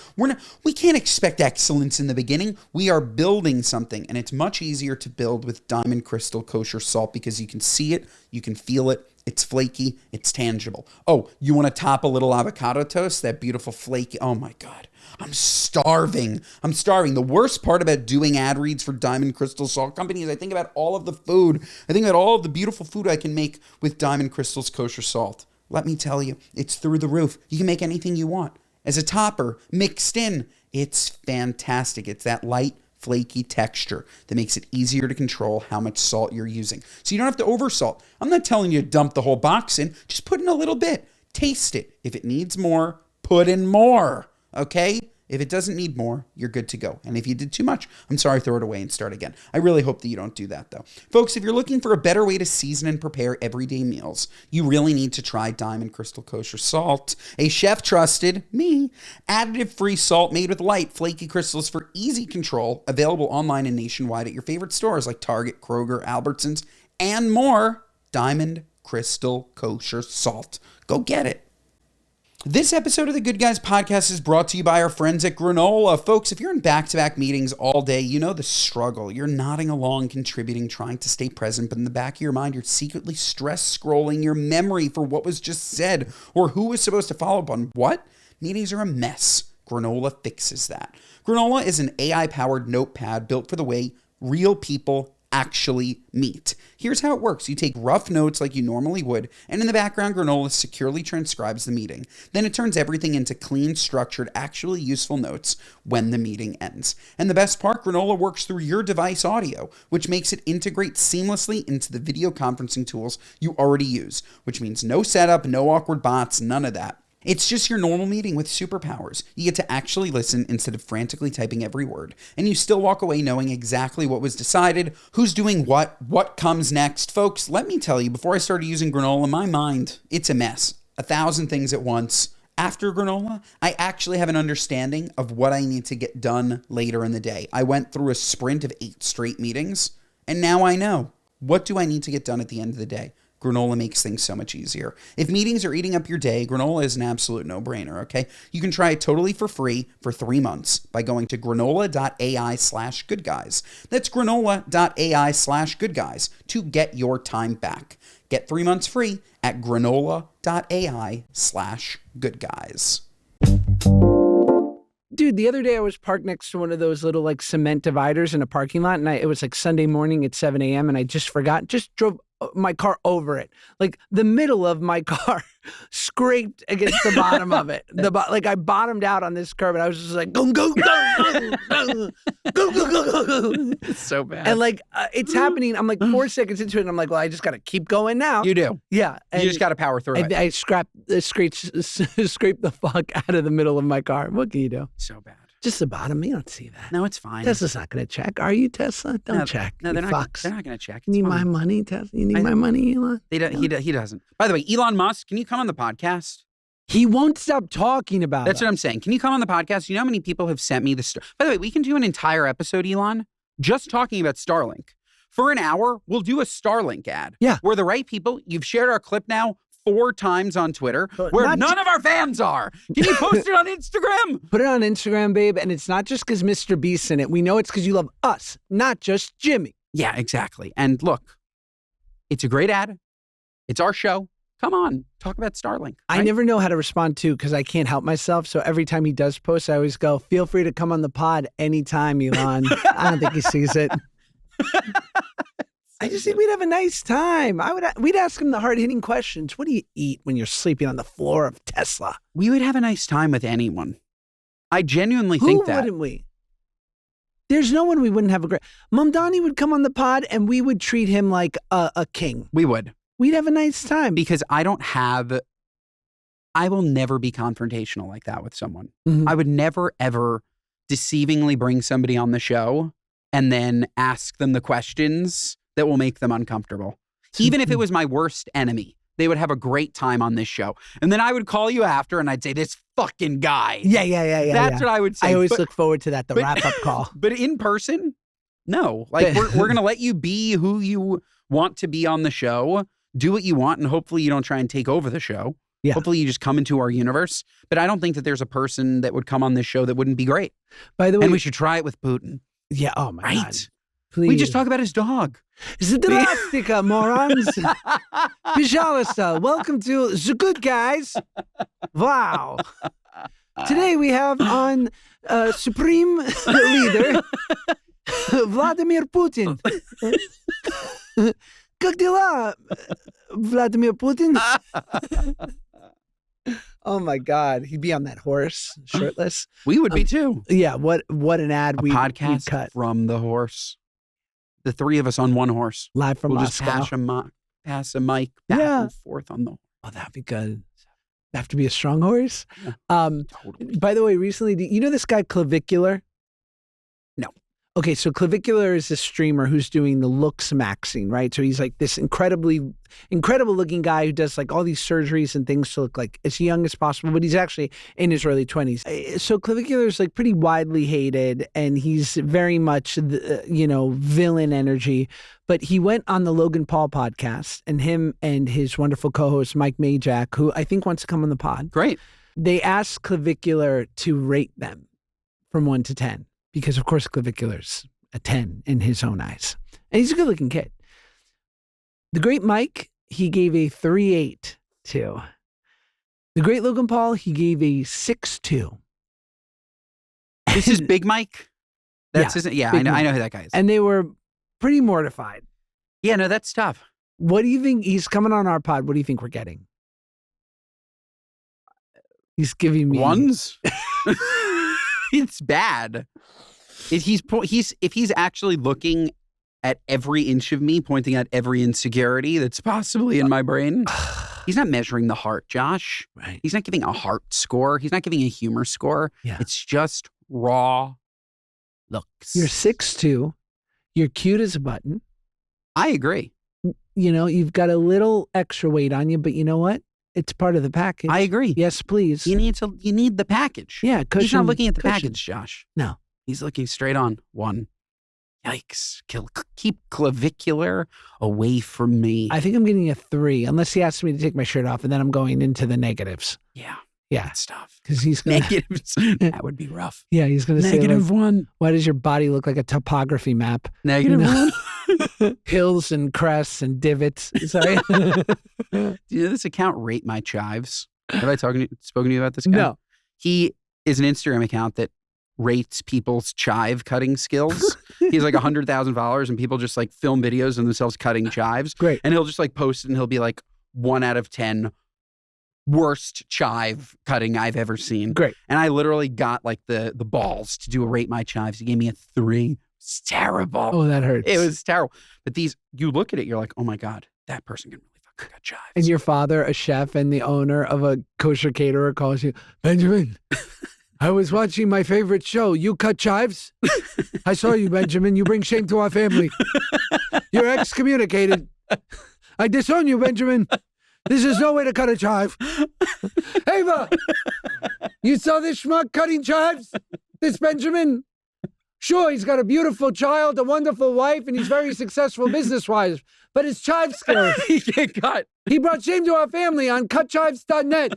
We can't expect excellence in the beginning. We are building something, and it's much easier to build with Diamond Crystal kosher salt because you can see it, you can feel it. It's flaky. It's tangible. Oh, you want to top a little avocado toast? That beautiful flaky. Oh my God. I'm starving. The worst part about doing ad reads for Diamond Crystal Salt Company is I think about all of the food. I think about all of the beautiful food I can make with Diamond Crystal's kosher salt. Let me tell you, it's through the roof. You can make anything you want. As a topper, mixed in, it's fantastic. It's that light, flaky texture that makes it easier to control how much salt you're using. So you don't have to oversalt. I'm not telling you to dump the whole box in. Just put in a little bit. Taste it. If it needs more, put in more. Okay? If it doesn't need more, you're good to go. And if you did too much, I'm sorry, throw it away and start again. I really hope that you don't do that, though. Folks, if you're looking for a better way to season and prepare everyday meals, you really need to try Diamond Crystal Kosher Salt, a chef-trusted, additive-free salt made with light, flaky crystals for easy control, available online and nationwide at your favorite stores like Target, Kroger, Albertsons, and more. Diamond Crystal Kosher Salt. Go get it. This episode of the Good Guys podcast is brought to you by our friends at Granola. Folks, if you're in back-to-back meetings all day, you know the struggle. You're nodding along, contributing, trying to stay present, but in the back of your mind, you're secretly stress scrolling your memory for what was just said or who was supposed to follow up on what. Meetings are a mess. Granola fixes that. Granola is an AI-powered notepad built for the way real people actually meet. Here's how it works. You take rough notes like you normally would, and in the background, Granola securely transcribes the meeting. Then it turns everything into clean, structured, actually useful notes when the meeting ends. And the best part, Granola works through your device audio, which makes it integrate seamlessly into the video conferencing tools you already use, which means no setup, no awkward bots, none of that. It's just your normal meeting with superpowers. You get to actually listen instead of frantically typing every word. And you still walk away knowing exactly what was decided, who's doing what comes next. Folks, let me tell you, before I started using Granola, my mind, it's a mess. 1,000 things at once. After Granola, I actually have an understanding of what I need to get done later in the day. I went through a sprint of 8 straight meetings, and now I know. What do I need to get done at the end of the day? Granola makes things so much easier. If meetings are eating up your day, Granola is an absolute no-brainer, okay? You can try it totally for free for 3 months by going to granola.ai/goodguys. That's granola.ai/goodguys to get your time back. Get 3 months free at granola.ai/goodguys. Dude, the other day I was parked next to one of those little like cement dividers in a parking lot, and it was like Sunday morning at 7 a.m. and I just drove my car over it. Like the middle of my car scraped against the bottom of it. Like I bottomed out on this curb and I was just like, go, go, go, go, go, go, go, go, go. It's so bad. And like, it's happening. I'm like 4 seconds into it and I'm like, well, I just got to keep going now. You do. Yeah. You just got to power through it. I scraped the fuck out of the middle of my car. What can you do? So bad. Just the bottom. You don't see that. No, it's fine. Tesla's not going to check. Are you, Tesla? Don't check. No, they're not fucks. going to check. You need my money, Tesla? You need my money, Elon? He doesn't. By the way, Elon Musk, can you come on the podcast? He won't stop talking about That's what I'm saying. Can you come on the podcast? You know how many people have sent me the By the way, we can do an entire episode, Elon, just talking about Starlink. For an hour, we'll do a Starlink ad. Yeah. Where the right people, you've shared our clip now 4 times on Twitter, where none of our fans are. Can you post it on Instagram? Put it on Instagram, babe. And it's not just because Mr. Beast's in it. We know it's because you love us, not just Jimmy. Yeah, exactly. And look, it's a great ad. It's our show. Come on, talk about Starlink. Right? I never know how to respond to because I can't help myself. So every time he does post, I always go, feel free to come on the pod anytime, Elon. I don't think he sees it. I just think we'd have a nice time. We'd ask him the hard-hitting questions. What do you eat when you're sleeping on the floor of Tesla? We would have a nice time with anyone. I genuinely think that. Who wouldn't we? There's no one we wouldn't have a great... Mamdani would come on the pod and we would treat him like a king. We would. We'd have a nice time. Because I will never be confrontational like that with someone. Mhm. I would never, ever deceivingly bring somebody on the show and then ask them the questions that will make them uncomfortable. Even if it was my worst enemy, they would have a great time on this show. And then I would call you after and I'd say, this fucking guy. Yeah. That's what I would say. I always look forward to that, the wrap-up call. But in person, no. Like, we're going to let you be who you want to be on the show. Do what you want, and hopefully you don't try and take over the show. Yeah. Hopefully you just come into our universe. But I don't think that there's a person that would come on this show that wouldn't be great. By the way, And we should try it with Putin. yeah, oh my God. Right? Please. We just talk about his dog. Zdravstvuyte, morons. Pizhalasta. Welcome to The Good Guys. Wow. Today we have on Supreme Leader Vladimir Putin. Как дела, Vladimir Putin? Oh my God, he'd be on that horse, shirtless. We would be too. Yeah, what an ad A we'd podcast cut from the horse. The three of us on one horse. live from We'll just Moscow. pass a mic back Yeah. and forth on the Oh, that'd be good. Have to be a strong horse. Yeah. Totally. By the way, recently, you know this guy Clavicular? No. Okay, so Clavicular is a streamer who's doing the Looksmaxxing, right? So he's like this incredible looking guy who does like all these surgeries and things to look like as young as possible, but he's actually in his early 20s. So Clavicular is like pretty widely hated, and he's very much, villain energy. But he went on the Logan Paul podcast, and him and his wonderful co-host, Mike Majak, who I think wants to come on the pod. Great. They asked Clavicular to rate them from 1 to 10. Because, of course, Clavicular's a 10 in his own eyes. And he's a good-looking kid. The great Mike, he gave a 3.8 to. The great Logan Paul, he gave a 6.2. This is Big Mike? That's Yeah, his, yeah, Big I know Mike. who that guy is. And they were pretty mortified. Yeah, no, that's tough. What do you think? He's coming on our pod. What do you think we're getting? He's giving me... Ones? It's bad. If he's actually looking at every inch of me, pointing at every insecurity that's possibly in my brain, he's not measuring the heart, Josh. Right. He's not giving a heart score. He's not giving a humor score. Yeah. It's just raw looks. You're 6'2". You're cute as a button. I agree. You know, you've got a little extra weight on you, but you know what? It's part of the package. I agree. Yes, please. You need the package. Yeah, cushion. He's not looking at the cushion. package, Josh. No. He's looking straight on. 1. Yikes. Keep Clavicular away from me. I think I'm getting a 3, unless he asks me to take my shirt off, and then I'm going into the negatives. Yeah. Yeah. That stuff. Because he's going to... Negatives. That would be rough. Yeah, he's going to say, like, -1. why does your body look like a topography map? -1. Hills and crests and divots. Sorry. Do you know this account, Rate My Chives? Have I spoken to you about this guy? No. He is an Instagram account that rates people's chive cutting skills. He has like 100,000 followers, and people just like film videos of themselves cutting chives. Great. And he'll just like post it, and he'll be like 1 out of 10 worst chive cutting I've ever seen. Great. And I literally got like the balls to do a Rate My Chives. He gave me a 3. It's terrible. Oh, that hurts. It was terrible. But you look at it, you're like, oh my God, that person can really fucking cut chives. And your father, a chef and the owner of a kosher caterer, calls you, Benjamin, I was watching my favorite show. You cut chives? I saw you, Benjamin. You bring shame to our family. You're excommunicated. I disown you, Benjamin. This is no way to cut a chive. Ava, you saw this schmuck cutting chives? This Benjamin? Sure, he's got a beautiful child, a wonderful wife, and he's very successful business-wise. But his chive skills, He can't cut. he brought shame to our family on cutchives.net.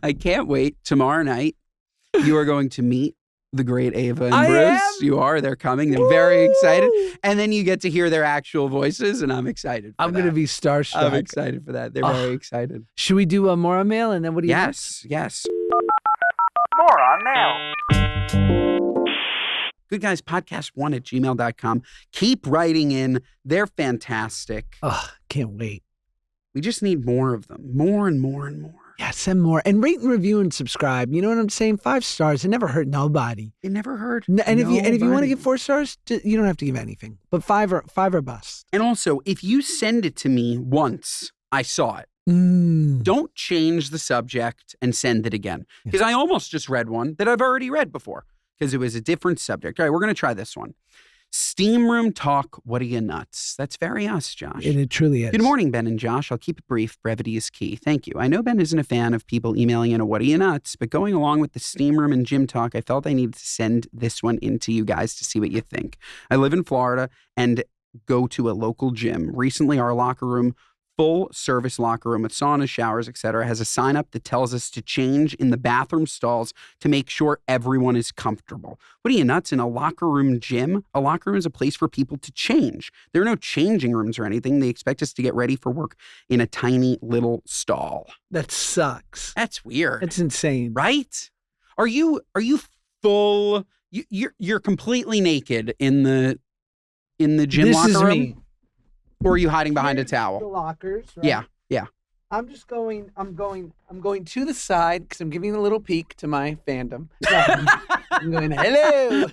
I can't wait. Tomorrow night, you are going to meet the great Ava and I Bruce. am? You are. They're coming. They're very excited. And then you get to hear their actual voices, and I'm excited for I'm going to that. be starstruck. I'm excited for that. They're very excited. Should we do a Moron mail and then what do you Yes, yes. Moron Mail. goodguyspodcast1@gmail.com. Keep writing in. They're fantastic. Oh, can't wait. We just need more of them. More and more and more. Yeah, send more. And rate and review and subscribe. You know what I'm saying? 5 stars. It never hurt nobody. It never hurt. And if you want to nobody. give 4 stars, you don't have to give anything. But 5 are bust. And also, if you send it to me once, I saw it. Mm. Don't change the subject and send it again. Because I almost just read one that I've already read before because it was a different subject. All right, we're going to try this one. Steam room talk, what are you nuts? That's very us, Josh. It truly is. Good morning, Ben and Josh. I'll keep it brief. Brevity is key. Thank you. I know Ben isn't a fan of people emailing in a what are you nuts, but going along with the steam room and gym talk, I felt I needed to send this one in to you guys to see what you think. I live in Florida and go to a local gym. Recently, our locker room, full service locker room with saunas, showers, etc., has a sign up that tells us to change in the bathroom stalls to make sure everyone is comfortable. What are you nuts? In a locker room gym? A locker room is a place for people to change. There are no changing rooms or anything. They expect us to get ready for work in a tiny little stall. That sucks. That's weird. That's insane. Right? Are you full? You're completely naked in the gym This locker is room? me. Or are you hiding behind a Here's the towel? lockers, right? Yeah. I'm going to the side because I'm giving a little peek to my fandom. I'm going, hello.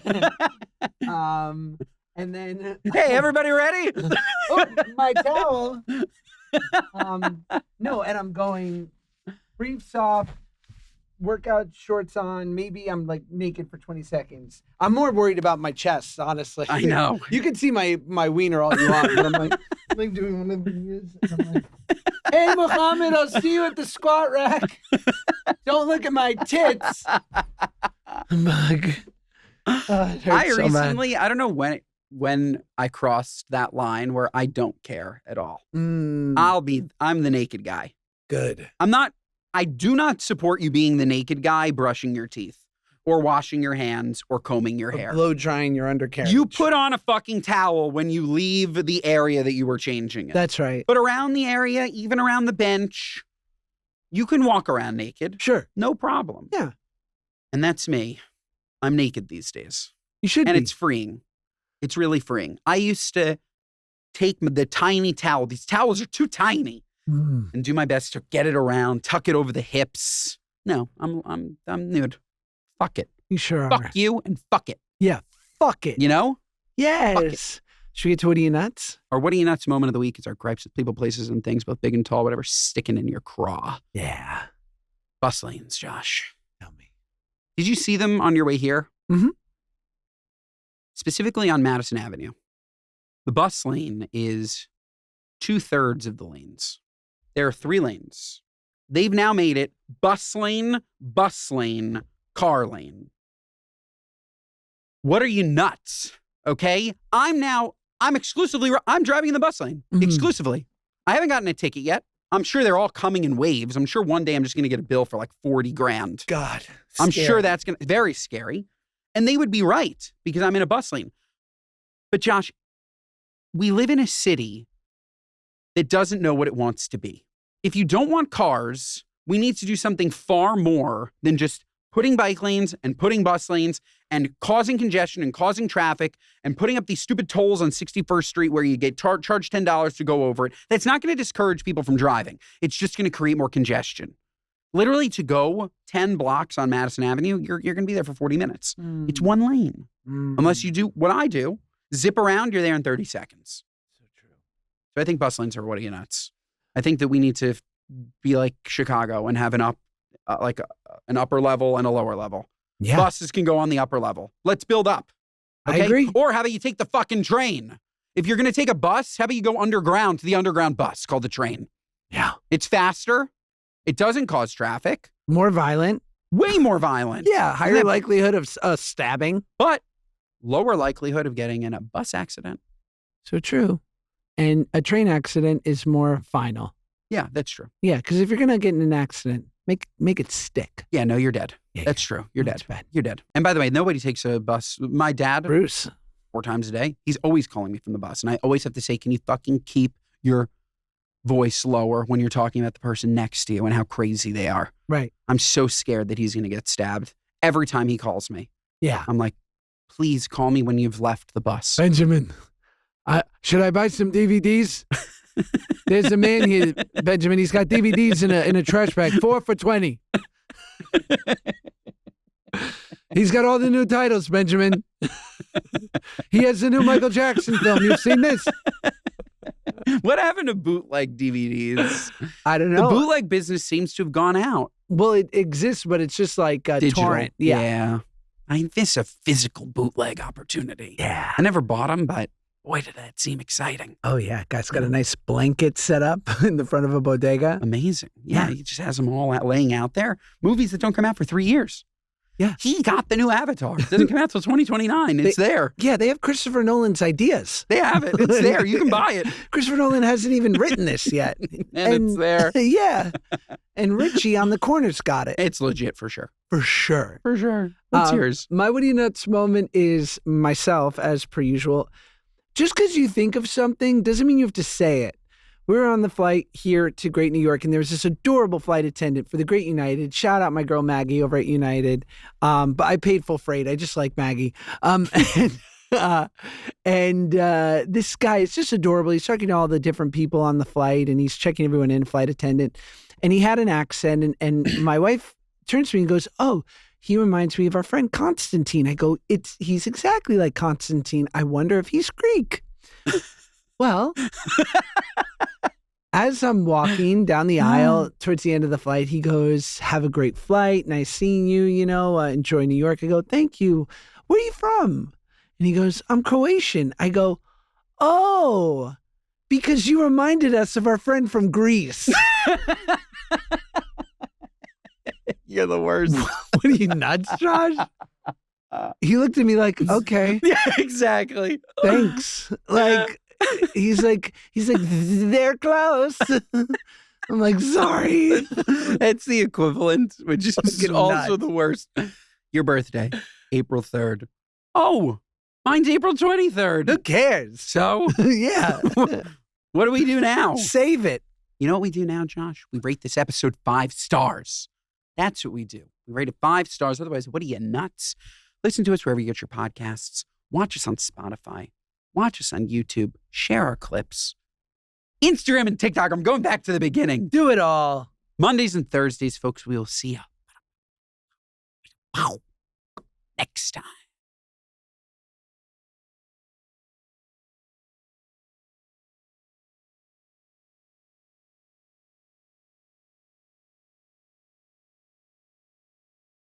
And then Hey, everybody ready? oh, my towel. No, and I'm going briefs off, workout shorts on. Maybe I'm like naked for 20 seconds. I'm more worried about my chest, honestly. I know. You can see my wiener all you want, but I'm like doing one of these. And I'm like, hey, Muhammad, I'll see you at the squat rack. Don't look at my tits. I'm like, it hurts I so recently, bad. I don't know when I crossed that line where I don't care at all. I'm the naked guy. Good. I do not support you being the naked guy brushing your teeth or washing your hands or combing your hair. Blow drying your undercarriage. You put on a fucking towel when you leave the area that you were changing in. That's right. But around the area, even around the bench, you can walk around naked. Sure. No problem. Yeah. And that's me. I'm naked these days. You should And be. it's freeing. It's really freeing. I used to take the tiny towel. These towels are too tiny. And do my best to get it around, tuck it over the hips. No, I'm nude. Fuck it. You sure are. Fuck you and fuck it. Yeah. Fuck it. You know? Yes. Should we get to what are you nuts? Our what are you nuts moment of the week is our gripes with people, places, and things, both big and tall, whatever, sticking in your craw. Yeah. Bus lanes, Josh. Tell me. Did you see them on your way here? Mm-hmm. Specifically on Madison Avenue. The bus lane is 2/3 of the lanes. There are 3 lanes. They've now made it bus lane, car lane. What are you nuts? Okay. I'm driving in the bus lane exclusively. I haven't gotten a ticket yet. I'm sure they're all coming in waves. I'm sure one day I'm just going to get a bill for like 40 grand. God. I'm scary. sure that's very scary. And they would be right because I'm in a bus lane. But Josh, we live in a city that doesn't know what it wants to be. If you don't want cars, we need to do something far more than just putting bike lanes and putting bus lanes and causing congestion and causing traffic and putting up these stupid tolls on 61st Street where you get charged $10 to go over it. That's not going to discourage people from driving. It's just going to create more congestion. Literally, to go 10 blocks on Madison Avenue, you're going to be there for 40 minutes. It's one lane. Unless you do what I do, zip around, you're there in 30 seconds. So true. So I think bus lanes are what are you nuts. I think that we need to be like Chicago and have an upper level and a lower level. Yeah. Buses can go on the upper level. Let's build up. I agree. Or how about you take the fucking train? If you're going to take a bus, how about you go underground to the underground bus called the train? Yeah. It's faster. It doesn't cause traffic. More violent. Way more violent. Yeah. Higher likelihood of stabbing. But lower likelihood of getting in a bus accident. So true. And a train accident is more final. Yeah, that's true. Yeah, because if you're going to get in an accident, make it stick. Yeah, no, you're dead. Yeah, that's true. You're That's dead. bad. You're dead. And by the way, nobody takes a bus. My dad, Bruce. 4 times a day, he's always calling me from the bus. And I always have to say, can you fucking keep your voice lower when you're talking about the person next to you and how crazy they are? Right. I'm so scared that he's going to get stabbed every time he calls me. Yeah. I'm like, Please call me when you've left the bus. Benjamin, should I buy some DVDs? There's a man here, Benjamin. He's got DVDs in a trash bag, 4 for $20. He's got all the new titles, Benjamin. He has the new Michael Jackson film. You've seen this? What happened to bootleg DVDs? I don't know. The bootleg business seems to have gone out. Well, it exists, but it's just like Digital. torrent. Yeah. I mean, this is a physical bootleg opportunity. Yeah. I never bought them, but boy, did that seem exciting. Oh, yeah. Guy's got a nice blanket set up in the front of a bodega. Amazing. Yeah, Yeah. he just has them all laying out there. Movies that don't come out for 3 years. Yeah. He got the new Avatar. It doesn't come out till 2029. It's there. Yeah, they have Christopher Nolan's ideas. They have it. It's there. You can buy it. Christopher Nolan hasn't even written this yet. And it's there. Yeah. And Richie on the corner's got it. It's legit for sure. For sure. For sure. What's yours? My What Are You Nuts moment is myself, as per usual. Just because you think of something doesn't mean you have to say it. We were on the flight here to Great New York, and there was this adorable flight attendant for the Great United. Shout out my girl Maggie over at United. But I paid full freight. I just like Maggie. And this guy is just adorable. He's talking to all the different people on the flight, and he's checking everyone in, flight attendant. And he had an accent, and my wife turns to me and goes, "Oh, he reminds me of our friend Constantine." I go, he's exactly like Constantine. I wonder if he's Greek." Well, as I'm walking down the aisle towards the end of the flight, he goes, "Have a great flight. Nice seeing you, enjoy New York." I go, "Thank you. Where are you from?" And he goes, "I'm Croatian." I go, "Oh, because you reminded us of our friend from Greece." You're the worst. What are you, nuts, Josh? He looked at me like, "Okay, Yeah, exactly. thanks." Like, he's like, "They're close." I'm like, "Sorry." That's the equivalent, which is Fucking also nuts. the worst. Your birthday, April 3rd. Oh, mine's April 23rd. Who cares? So, Yeah. what do we do now? Save it. You know what we do now, Josh? We rate this episode 5 stars. That's what we do. We rate it 5 stars. Otherwise, what are you, nuts? Listen to us wherever you get your podcasts. Watch us on Spotify. Watch us on YouTube. Share our clips. Instagram and TikTok. I'm going back to the beginning. Do it all. Mondays and Thursdays, folks, we will see you next time.